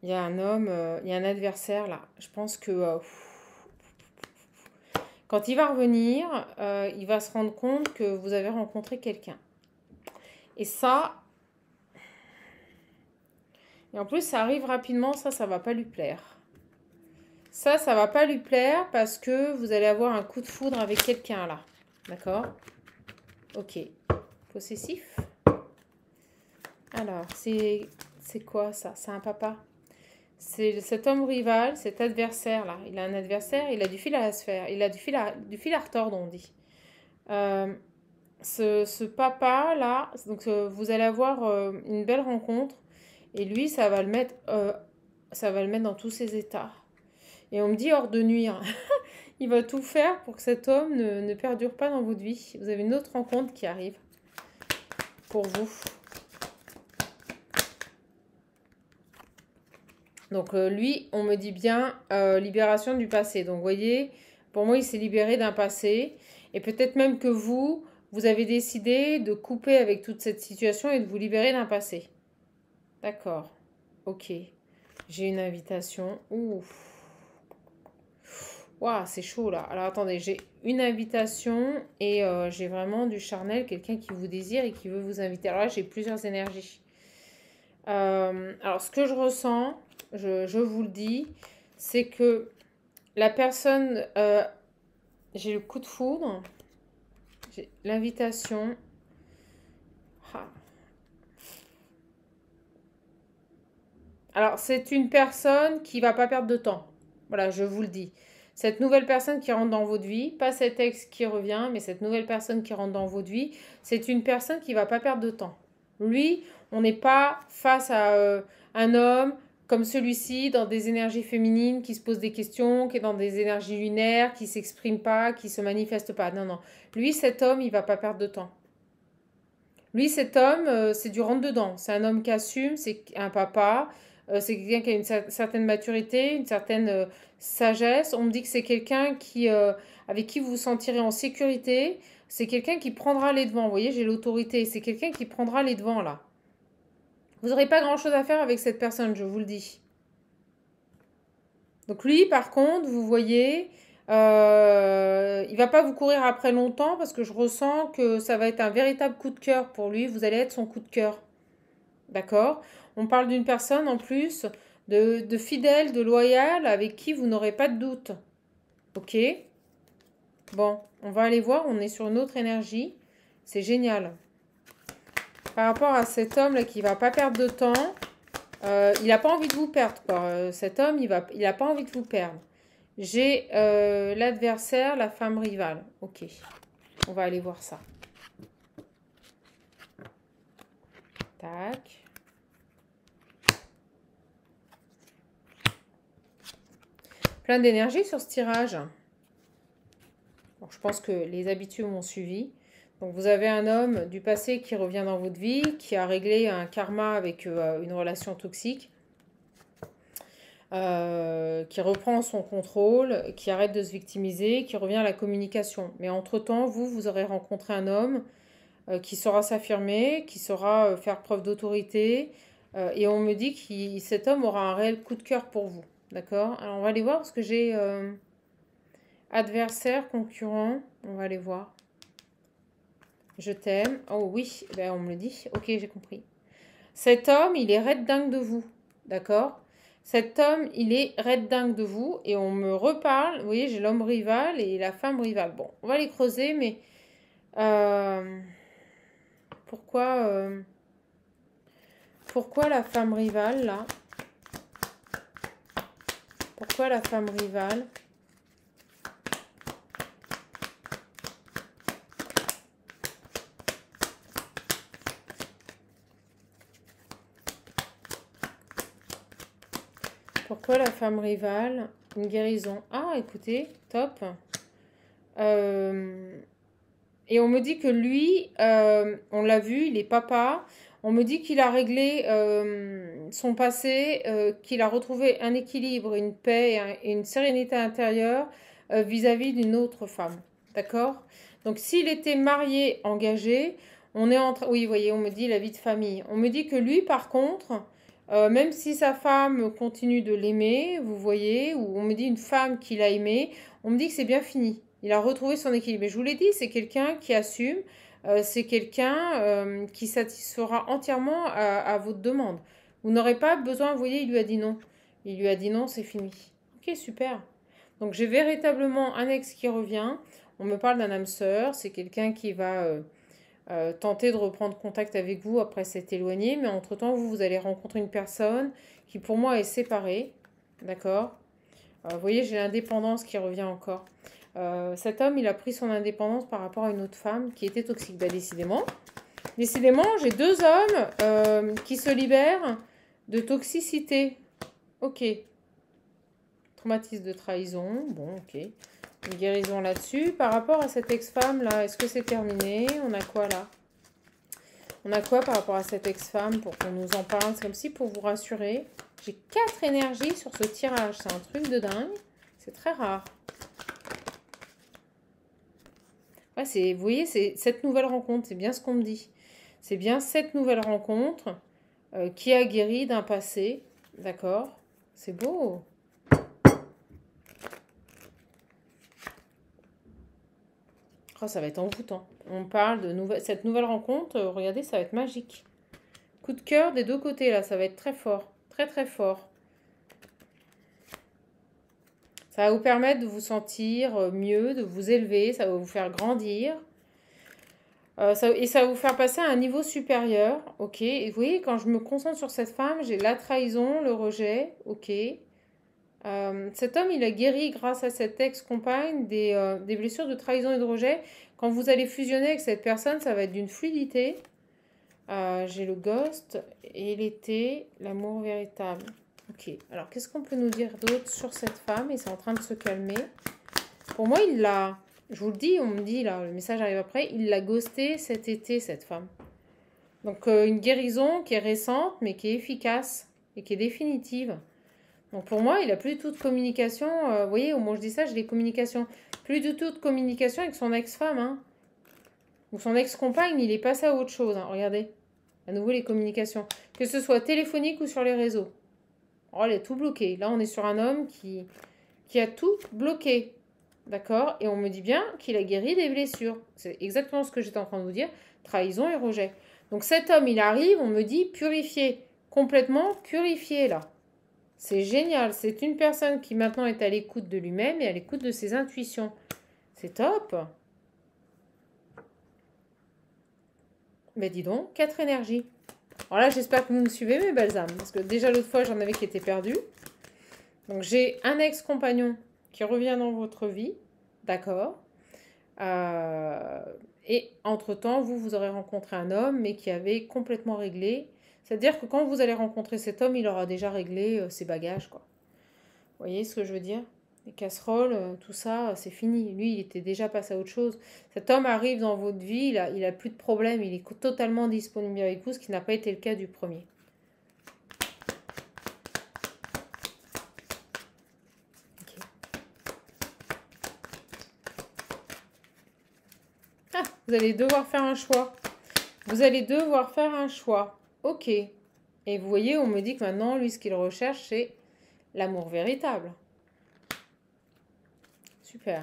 Il y a un homme, il y a un adversaire là. Je pense que quand il va revenir, il va se rendre compte que vous avez rencontré quelqu'un. Et ça, et en plus ça arrive rapidement, ça va pas lui plaire. Ça va pas lui plaire parce que vous allez avoir un coup de foudre avec quelqu'un là. D'accord? Ok. Possessif. Alors, c'est quoi ça? C'est un papa. C'est cet homme rival, cet adversaire là. Il a un adversaire, il a du fil à se faire. Il a du fil à retordre, on dit. Ce papa là, donc vous allez avoir une belle rencontre. Et lui, ça va le mettre dans tous ses états. Et on me dit hors de nuire. Il va tout faire pour que cet homme ne perdure pas dans votre vie. Vous avez une autre rencontre qui arrive pour vous. Donc lui, on me dit bien libération du passé. Donc vous voyez, pour moi, il s'est libéré d'un passé. Et peut-être même que vous avez décidé de couper avec toute cette situation et de vous libérer d'un passé. D'accord. Ok. J'ai une invitation. Ouf. Waouh, c'est chaud là. Alors attendez, j'ai une invitation et j'ai vraiment du charnel, quelqu'un qui vous désire et qui veut vous inviter. Alors là, j'ai plusieurs énergies. Alors ce que je ressens, je vous le dis, c'est que la personne, j'ai le coup de foudre, j'ai l'invitation. Ah. Alors c'est une personne qui va pas perdre de temps. Voilà, je vous le dis. Cette nouvelle personne qui rentre dans votre vie, pas cet ex qui revient, mais cette nouvelle personne qui rentre dans votre vie, c'est une personne qui va pas perdre de temps. Lui, on n'est pas face à un homme comme celui-ci, dans des énergies féminines, qui se pose des questions, qui est dans des énergies lunaires, qui s'exprime pas, qui se manifeste pas. Non, non. Lui, cet homme, il va pas perdre de temps. Lui, cet homme, c'est du rentre-dedans. C'est un homme qui assume, c'est un papa, c'est quelqu'un qui a une certaine maturité, une certaine sagesse. On me dit que c'est quelqu'un avec qui vous vous sentirez en sécurité. C'est quelqu'un qui prendra les devants. Vous voyez, j'ai l'autorité. C'est quelqu'un qui prendra les devants, là. Vous n'aurez pas grand-chose à faire avec cette personne, je vous le dis. Donc lui, par contre, vous voyez, il va pas vous courir après longtemps parce que je ressens que ça va être un véritable coup de cœur pour lui. Vous allez être son coup de cœur. D'accord? On parle d'une personne en plus de fidèle, de loyale, avec qui vous n'aurez pas de doute. Ok? Bon, on va aller voir, on est sur une autre énergie. C'est génial. Par rapport à cet homme-là qui va pas perdre de temps, il n'a pas envie de vous perdre, quoi. Cet homme, il a pas envie de vous perdre. J'ai l'adversaire, la femme rivale. Ok, on va aller voir ça. Tac. Plein d'énergie sur ce tirage. Bon, je pense que les habitués m'ont suivi. Donc vous avez un homme du passé qui revient dans votre vie, qui a réglé un karma avec une relation toxique, qui reprend son contrôle, qui arrête de se victimiser, qui revient à la communication. Mais entre-temps, vous aurez rencontré un homme qui saura s'affirmer, qui saura faire preuve d'autorité. Et on me dit que cet homme aura un réel coup de cœur pour vous. D'accord? Alors on va aller voir parce que j'ai adversaire, concurrent. On va aller voir. Je t'aime. Oh oui, ben on me le dit. Ok, j'ai compris. Cet homme, il est red dingue de vous. D'accord? Cet homme, il est red dingue de vous. Et on me reparle. Vous voyez, j'ai l'homme rival et la femme rivale. Bon, on va les creuser, mais... pourquoi la femme rivale, là? Pourquoi la femme rivale? quoi la femme rivale? Une guérison. Ah, écoutez, top. Euh, Et on me dit que lui, on l'a vu, il est papa. On me dit qu'il a réglé son passé, qu'il a retrouvé un équilibre, une paix et une sérénité intérieure vis-à-vis d'une autre femme. D'accord? Donc s'il était marié, engagé, on est en train... Oui, vous voyez, on me dit la vie de famille. On me dit que lui, par contre, même si sa femme continue de l'aimer, vous voyez, ou on me dit une femme qu'il a aimée, on me dit que c'est bien fini. Il a retrouvé son équilibre. Et je vous l'ai dit, c'est quelqu'un qui assume, c'est quelqu'un qui satisfera entièrement à votre demande. Vous n'aurez pas besoin, vous voyez, il lui a dit non. Il lui a dit non, c'est fini. Ok, super. Donc j'ai véritablement un ex qui revient. On me parle d'un âme sœur. C'est quelqu'un qui va tenter de reprendre contact avec vous après s'être éloigné. Mais entre-temps, vous allez rencontrer une personne qui pour moi est séparée. D'accord? Vous voyez, j'ai l'indépendance qui revient encore. Cet homme, il a pris son indépendance par rapport à une autre femme qui était toxique. Bah, décidément. Décidément, j'ai deux hommes qui se libèrent de toxicité. Ok. Traumatisme de trahison. Bon, ok. Une guérison là-dessus. Par rapport à cette ex-femme, là, est-ce que c'est terminé? On a quoi, là? On a quoi par rapport à cette ex-femme pour qu'on nous en parle? C'est comme si pour vous rassurer. J'ai 4 énergies sur ce tirage. C'est un truc de dingue. C'est très rare. Ouais, vous voyez, c'est cette nouvelle rencontre. C'est bien ce qu'on me dit. C'est bien cette nouvelle rencontre qui a guéri d'un passé. D'accord? C'est beau. Oh, ça va être envoûtant. On parle de cette nouvelle rencontre. Regardez, ça va être magique. Coup de cœur des deux côtés, là. Ça va être très fort. Très, très fort. Ça va vous permettre de vous sentir mieux, de vous élever. Ça va vous faire grandir. Et ça va vous faire passer à un niveau supérieur. Ok. Et vous voyez, quand je me concentre sur cette femme, j'ai la trahison, le rejet. Ok. Cet homme, il a guéri grâce à cette ex-compagne des blessures de trahison et de rejet. Quand vous allez fusionner avec cette personne, ça va être d'une fluidité. J'ai le ghost et l'été, l'amour véritable. Ok, alors qu'est-ce qu'on peut nous dire d'autre sur cette femme? Et c'est en train de se calmer. Pour moi, il l'a... Je vous le dis, on me dit, là, le message arrive après, il l'a ghosté cet été, cette femme. Donc une guérison qui est récente, mais qui est efficace et qui est définitive. Donc pour moi, il n'a plus du tout de communication. Vous voyez, au moment où je dis ça, j'ai des communications. Plus du tout de communication avec son ex-femme. Hein. Ou son ex-compagne, il est passé à autre chose. Hein. Regardez. À nouveau, les communications. Que ce soit téléphonique ou sur les réseaux. Oh, il est tout bloqué. Là, on est sur un homme qui a tout bloqué. D'accord? Et on me dit bien qu'il a guéri des blessures. C'est exactement ce que j'étais en train de vous dire. Trahison et rejet. Donc cet homme, il arrive, on me dit purifié. Complètement purifié, là. C'est génial. C'est une personne qui maintenant est à l'écoute de lui-même et à l'écoute de ses intuitions. C'est top. Mais dis donc, 4 énergies. Alors là, j'espère que vous me suivez, mes belles âmes. Parce que déjà, l'autre fois, j'en avais qui étaient perdus. Donc, j'ai un ex-compagnon qui revient dans votre vie. D'accord. Et entre-temps, vous aurez rencontré un homme, mais qui avait complètement réglé. C'est-à-dire que quand vous allez rencontrer cet homme, il aura déjà réglé ses bagages, quoi. Vous voyez ce que je veux dire? Les casseroles, tout ça, c'est fini. Lui, il était déjà passé à autre chose. Cet homme arrive dans votre vie, il a plus de problème, il est totalement disponible avec vous, ce qui n'a pas été le cas du premier. Okay. Ah, vous allez devoir faire un choix. Vous allez devoir faire un choix. Ok. Et vous voyez, on me dit que maintenant, lui, ce qu'il recherche, c'est l'amour véritable. Super.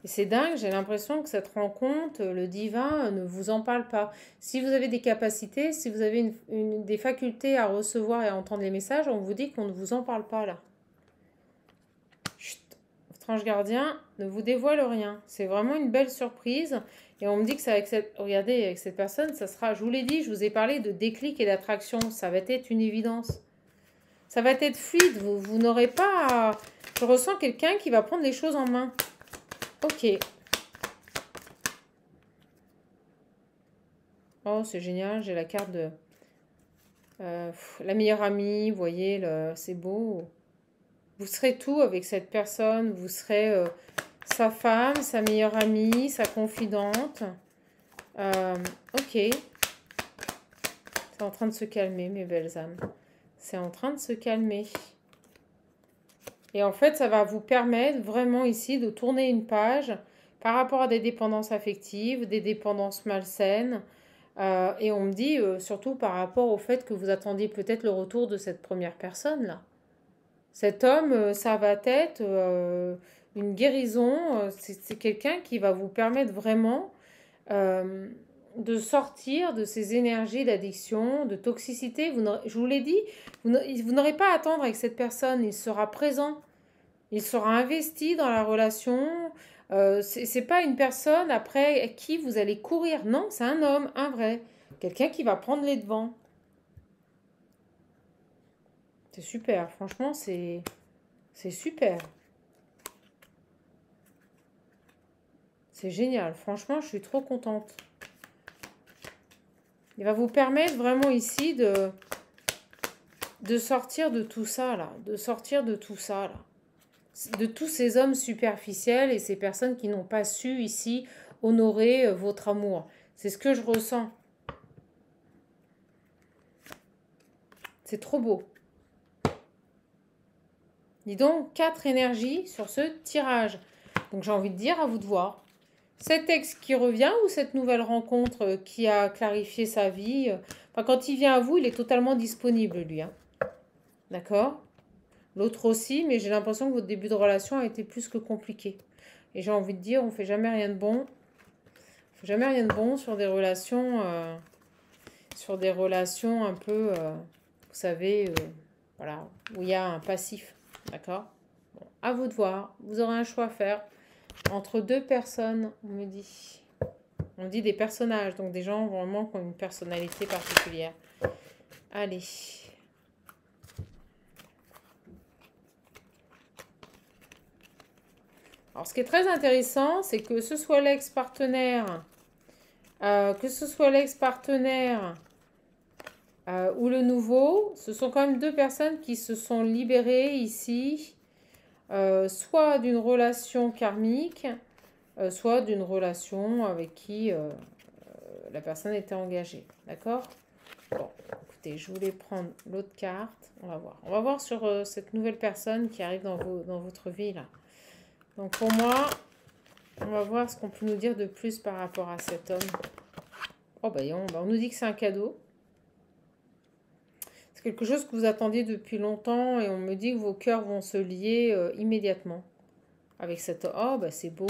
Et c'est dingue, j'ai l'impression que cette rencontre, le divin ne vous en parle pas. Si vous avez des capacités, si vous avez des facultés à recevoir et à entendre les messages, on vous dit qu'on ne vous en parle pas là. Chut. Votre ange gardien ne vous dévoile rien. C'est vraiment une belle surprise. Et on me dit que ça, regardez, avec cette personne, ça sera, je vous l'ai dit, je vous ai parlé de déclic et d'attraction. Ça va être une évidence. Ça va être fluide. Vous n'aurez pas... Je ressens quelqu'un qui va prendre les choses en main. Ok. Oh, c'est génial. J'ai la carte de La meilleure amie, vous voyez, c'est beau. Vous serez tout avec cette personne. Vous serez sa femme, sa meilleure amie, sa confidente. Ok. C'est en train de se calmer, mes belles âmes. C'est en train de se calmer. Et en fait, ça va vous permettre vraiment ici de tourner une page par rapport à des dépendances affectives, des dépendances malsaines. Et on me dit surtout par rapport au fait que vous attendiez peut-être le retour de cette première personne-là. Cet homme, ça va être une guérison. C'est quelqu'un qui va vous permettre vraiment euh, de sortir de ces énergies d'addiction, de toxicité. Je vous l'ai dit, vous n'aurez pas à attendre avec cette personne. Il sera présent. Il sera investi dans la relation. C'est pas une personne après qui vous allez courir. Non, c'est un homme, un vrai. Quelqu'un qui va prendre les devants. C'est super. Franchement, c'est super. C'est génial. Franchement, je suis trop contente. Il va vous permettre vraiment ici de sortir de tout ça, là. De sortir de tout ça, là. De tous ces hommes superficiels et ces personnes qui n'ont pas su ici honorer votre amour. C'est ce que je ressens. C'est trop beau. Dis donc, 4 énergies sur ce tirage. Donc j'ai envie de dire, à vous de voir. Cet ex qui revient ou cette nouvelle rencontre qui a clarifié sa vie. Enfin, quand il vient à vous, il est totalement disponible, lui. Hein. D'accord? L'autre aussi, mais j'ai l'impression que votre début de relation a été plus que compliqué. Et j'ai envie de dire, on fait jamais rien de bon. On fait jamais rien de bon sur des relations un peu, vous savez, voilà, où il y a un passif. D'accord? Bon, à vous de voir. Vous aurez un choix à faire entre deux personnes, on me dit. On dit des personnages, donc des gens vraiment qui ont une personnalité particulière. Allez. Alors, ce qui est très intéressant, c'est que ce soit l'ex-partenaire, ou le nouveau, ce sont quand même deux personnes qui se sont libérées ici, soit d'une relation karmique, soit d'une relation avec qui la personne était engagée. D'accord? Bon, écoutez, je voulais prendre l'autre carte. On va voir. On va voir sur cette nouvelle personne qui arrive dans votre vie, là. Donc, pour moi, on va voir ce qu'on peut nous dire de plus par rapport à cet homme. Oh, bah, on nous dit que c'est un cadeau. C'est quelque chose que vous attendiez depuis longtemps et on me dit que vos cœurs vont se lier immédiatement avec cet homme. Oh, bah, c'est beau.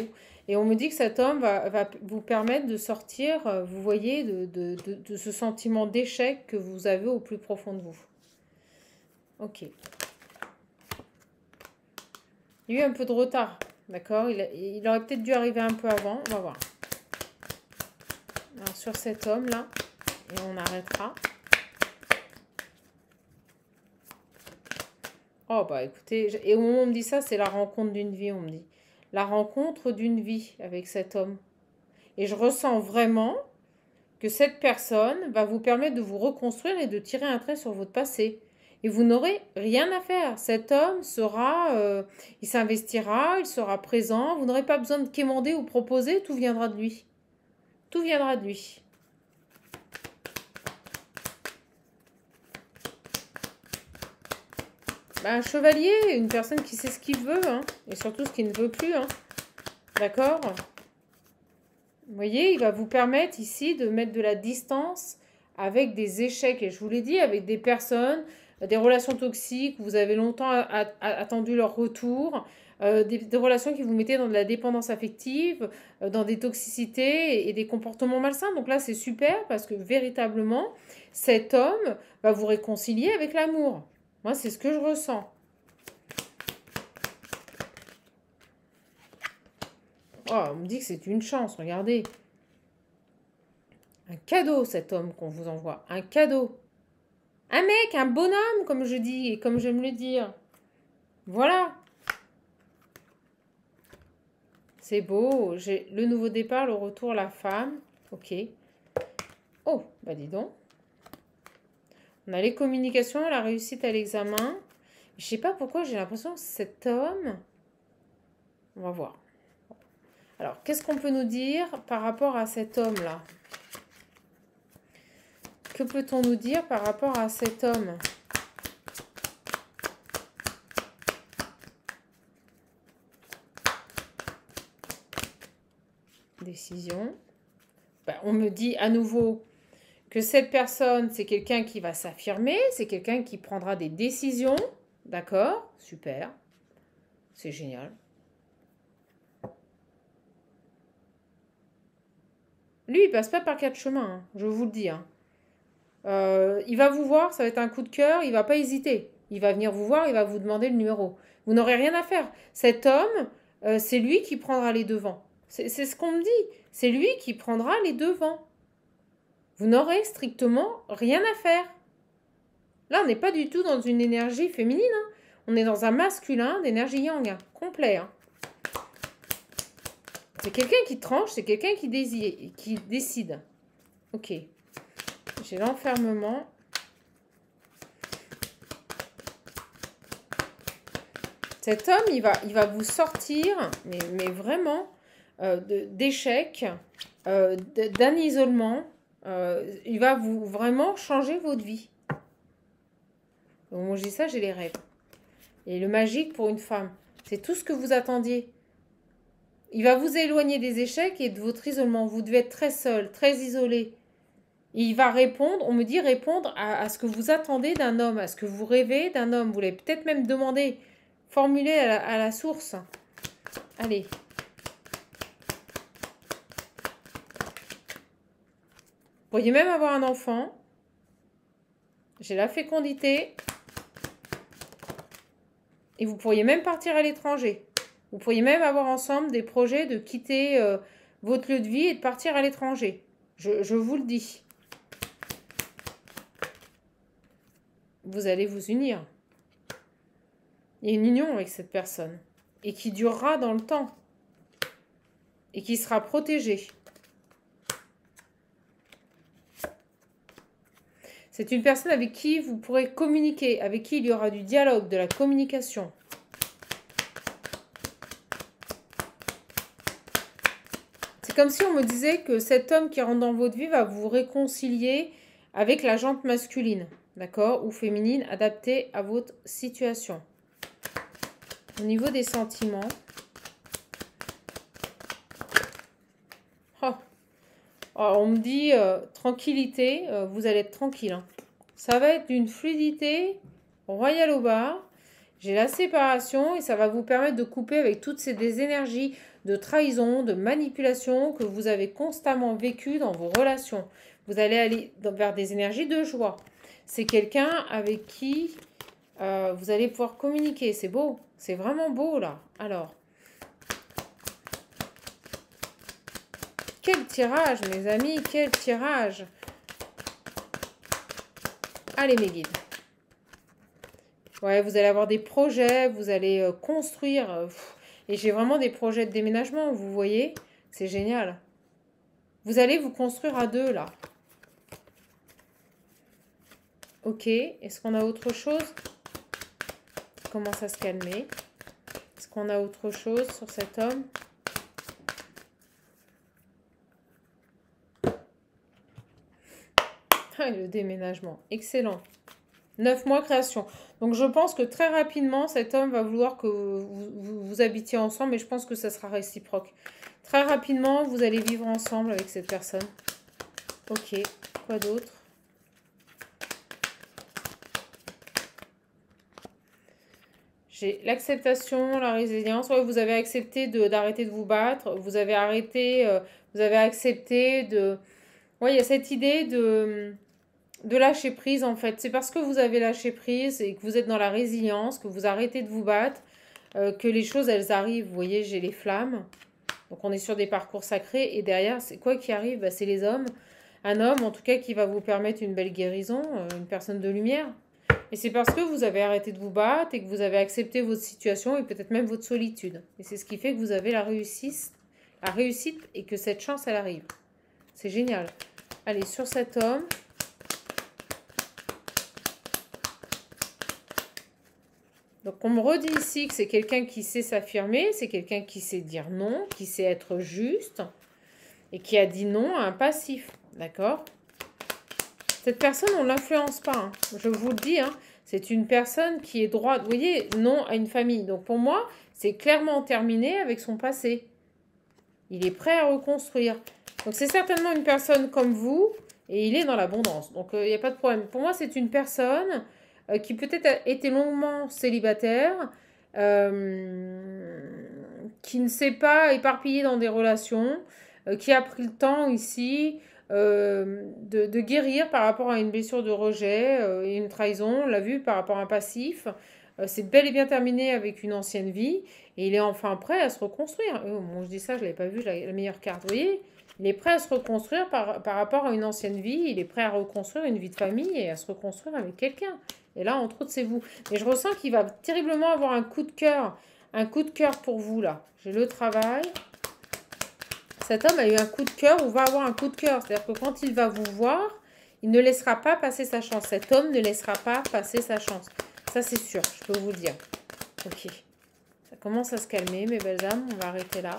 Et on me dit que cet homme va vous permettre de sortir, vous voyez, de ce sentiment d'échec que vous avez au plus profond de vous. Ok. Il y a eu un peu de retard, d'accord? Il aurait peut-être dû arriver un peu avant. On va voir. Alors, sur cet homme-là, et on arrêtera. Oh, bah écoutez, et au moment où on me dit ça, c'est la rencontre d'une vie, on me dit. La rencontre d'une vie avec cet homme. Et je ressens vraiment que cette personne va vous permettre de vous reconstruire et de tirer un trait sur votre passé. Et vous n'aurez rien à faire. Cet homme sera, il s'investira, il sera présent. Vous n'aurez pas besoin de quémander ou proposer, tout viendra de lui. Tout viendra de lui. Bah, un chevalier, une personne qui sait ce qu'il veut, hein, et surtout ce qu'il ne veut plus. Hein. D'accord? Vous voyez, il va vous permettre ici de mettre de la distance avec des échecs. Et je vous l'ai dit, avec des personnes, des relations toxiques, vous avez longtemps attendu leur retour, des relations qui vous mettaient dans de la dépendance affective, dans des toxicités et des comportements malsains. Donc là, c'est super parce que véritablement, cet homme va vous réconcilier avec l'amour. Moi, c'est ce que je ressens. Oh, on me dit que c'est une chance, regardez. Un cadeau, cet homme qu'on vous envoie. Un cadeau. Un mec, un bonhomme, comme je dis et comme j'aime le dire. Voilà. C'est beau. J'ai le nouveau départ, le retour, la femme. Ok. Oh, bah dis donc. On a les communications, la réussite à l'examen. Je sais pas pourquoi j'ai l'impression que cet homme... On va voir. Alors, qu'est-ce qu'on peut nous dire par rapport à cet homme-là? Que peut-on nous dire par rapport à cet homme? Décision. Ben, on me dit à nouveau que cette personne, c'est quelqu'un qui va s'affirmer, c'est quelqu'un qui prendra des décisions. D'accord? Super. C'est génial. Lui, il passe pas par quatre chemins, hein, je vous le dis. Hein. Il va vous voir, ça va être un coup de cœur, il va pas hésiter. Il va venir vous voir, il va vous demander le numéro. Vous n'aurez rien à faire. Cet homme, c'est lui qui prendra les devants. C'est ce qu'on me dit. C'est lui qui prendra les devants. Vous n'aurez strictement rien à faire. Là, on n'est pas du tout dans une énergie féminine. Hein. On est dans un masculin d'énergie yang, hein, complet. Hein. C'est quelqu'un qui tranche, c'est quelqu'un qui décide. Ok. J'ai l'enfermement. Cet homme, il va vous sortir, mais vraiment, d'échecs, d'un isolement. Il va vous vraiment changer votre vie. Donc, moi, je dis ça, j'ai les rêves. Et le magique pour une femme, c'est tout ce que vous attendiez. Il va vous éloigner des échecs et de votre isolement. Vous devez être très seul, très isolé. Et il va répondre, on me dit répondre à ce que vous attendez d'un homme, à ce que vous rêvez d'un homme. Vous l'avez peut-être même demandé, formulé à la source. Allez. Vous pourriez même avoir un enfant. J'ai la fécondité. Et vous pourriez même partir à l'étranger. Vous pourriez même avoir ensemble des projets de quitter votre lieu de vie et de partir à l'étranger. Je vous le dis. Vous allez vous unir. Il y a une union avec cette personne. Et qui durera dans le temps. Et qui sera protégée. C'est une personne avec qui vous pourrez communiquer, avec qui il y aura du dialogue, de la communication. C'est comme si on me disait que cet homme qui rentre dans votre vie va vous réconcilier avec la jante masculine, d'accord, ou féminine, adaptée à votre situation. Au niveau des sentiments... Alors, on me dit tranquillité, vous allez être tranquille. Hein. Ça va être d'une fluidité royale au bas. J'ai la séparation et ça va vous permettre de couper avec toutes des énergies de trahison, de manipulation que vous avez constamment vécues dans vos relations. Vous allez aller vers des énergies de joie. C'est quelqu'un avec qui vous allez pouvoir communiquer. C'est beau, c'est vraiment beau là. Alors. Quel tirage, mes amis, quel tirage. Allez, mes guides. Ouais, vous allez avoir des projets, vous allez construire. Et j'ai vraiment des projets de déménagement, vous voyez. C'est génial. Vous allez vous construire à deux, là. Ok, est-ce qu'on a autre chose? Il commence à se calmer. Est-ce qu'on a autre chose sur cet homme? Le déménagement, excellent. 9 mois création. Donc je pense que très rapidement, cet homme va vouloir que vous habitiez ensemble, mais je pense que ça sera réciproque. Très rapidement, vous allez vivre ensemble avec cette personne. Ok, quoi d'autre? J'ai l'acceptation, la résilience. Ouais, vous avez accepté d'arrêter de vous battre. Vous avez accepté de... Ouais, il y a cette idée de lâcher prise en fait. C'est parce que vous avez lâché prise et que vous êtes dans la résilience, que vous arrêtez de vous battre, que les choses elles arrivent. Vous voyez, j'ai les flammes. Donc on est sur des parcours sacrés et derrière, c'est quoi qui arrive? Bah, c'est les hommes. Un homme en tout cas qui va vous permettre une belle guérison, une personne de lumière. Et c'est parce que vous avez arrêté de vous battre et que vous avez accepté votre situation et peut-être même votre solitude. Et c'est ce qui fait que vous avez la réussite et que cette chance elle arrive. C'est génial. Allez, sur cet homme... Donc on me redit ici que c'est quelqu'un qui sait s'affirmer, c'est quelqu'un qui sait dire non, qui sait être juste et qui a dit non à un passif. D'accord? Cette personne, on ne l'influence pas. Hein. Je vous le dis, hein, c'est une personne qui est droite. Vous voyez, non à une famille. Donc pour moi, c'est clairement terminé avec son passé. Il est prêt à reconstruire. Donc c'est certainement une personne comme vous et il est dans l'abondance. Donc il n'y a pas de problème. Pour moi, c'est une personne qui peut-être a été longuement célibataire, qui ne s'est pas éparpillé dans des relations, qui a pris le temps ici de guérir par rapport à une blessure de rejet et une trahison. On l'a vu par rapport à un passif. C'est bel et bien terminé avec une ancienne vie et il est enfin prêt à se reconstruire. Oh, bon, je dis ça, je ne l'avais pas vu, la meilleure carte. Vous voyez, il est prêt à se reconstruire par rapport à une ancienne vie. Il est prêt à reconstruire une vie de famille et à se reconstruire avec quelqu'un. Et là, entre autres, c'est vous. Et je ressens qu'il va terriblement avoir un coup de cœur. Un coup de cœur pour vous, là. J'ai le travail. Cet homme a eu un coup de cœur ou va avoir un coup de cœur. C'est-à-dire que quand il va vous voir, il ne laissera pas passer sa chance. Cet homme ne laissera pas passer sa chance. Ça, c'est sûr, je peux vous le dire. Ok. Ça commence à se calmer, mes belles âmes. On va arrêter là.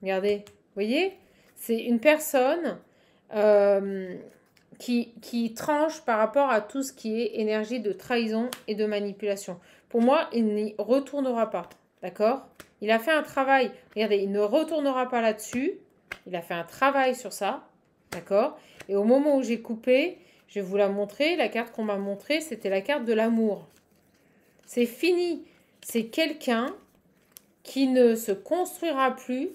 Regardez. Vous voyez? C'est une personne qui tranche par rapport à tout ce qui est énergie de trahison et de manipulation. Pour moi, il n'y retournera pas. D'accord? Il a fait un travail. Regardez, il ne retournera pas là-dessus. Il a fait un travail sur ça. D'accord? Et au moment où j'ai coupé, je vais vous la montrer. La carte qu'on m'a montrée, c'était la carte de l'amour. C'est fini. C'est quelqu'un qui ne se construira plus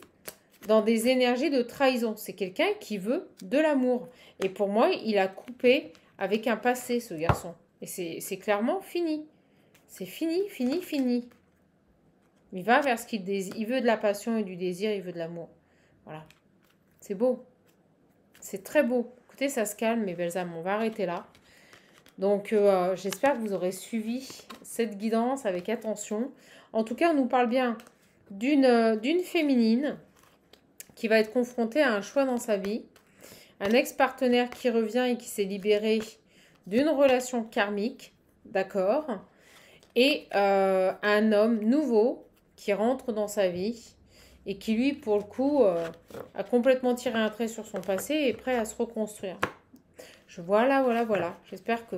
dans des énergies de trahison. C'est quelqu'un qui veut de l'amour. Et pour moi, il a coupé avec un passé, ce garçon. Et c'est clairement fini. C'est fini, fini, fini. Il va vers ce qu'il désire. Il veut de la passion et du désir, il veut de l'amour. Voilà. C'est beau. C'est très beau. Écoutez, ça se calme, mes belles âmes. On va arrêter là. Donc, j'espère que vous aurez suivi cette guidance avec attention. En tout cas, on nous parle bien d'une féminine qui va être confrontée à un choix dans sa vie. Un ex-partenaire qui revient et qui s'est libéré d'une relation karmique. D'accord. Et un homme nouveau qui rentre dans sa vie et qui, lui, pour le coup, a complètement tiré un trait sur son passé et est prêt à se reconstruire. Voilà. J'espère que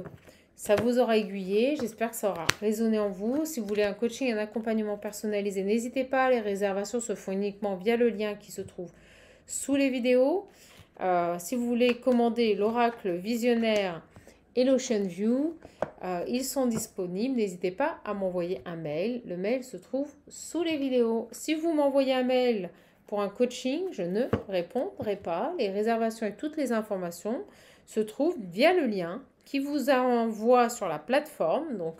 ça vous aura aiguillé. J'espère que ça aura résonné en vous. Si vous voulez un coaching et un accompagnement personnalisé, n'hésitez pas. Les réservations se font uniquement via le lien qui se trouve sous les vidéos. Si vous voulez commander l'oracle visionnaire et l'Ocean View, ils sont disponibles. N'hésitez pas à m'envoyer un mail. Le mail se trouve sous les vidéos. Si vous m'envoyez un mail pour un coaching, je ne répondrai pas. Les réservations et toutes les informations se trouvent via le lien qui vous envoie sur la plateforme. Donc,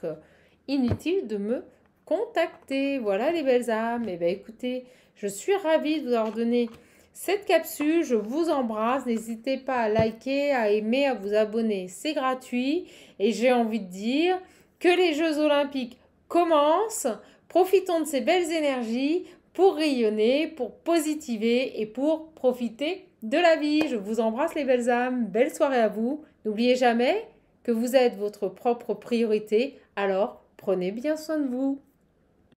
inutile de me contacter. Voilà les belles âmes. Et bien écoutez, je suis ravie de vous avoir donné cette capsule. Je vous embrasse. N'hésitez pas à liker, à aimer, à vous abonner. C'est gratuit. Et j'ai envie de dire que les Jeux Olympiques commencent. Profitons de ces belles énergies pour rayonner, pour positiver et pour profiter de la vie. Je vous embrasse les belles âmes. Belle soirée à vous. N'oubliez jamais que vous êtes votre propre priorité. Alors, prenez bien soin de vous.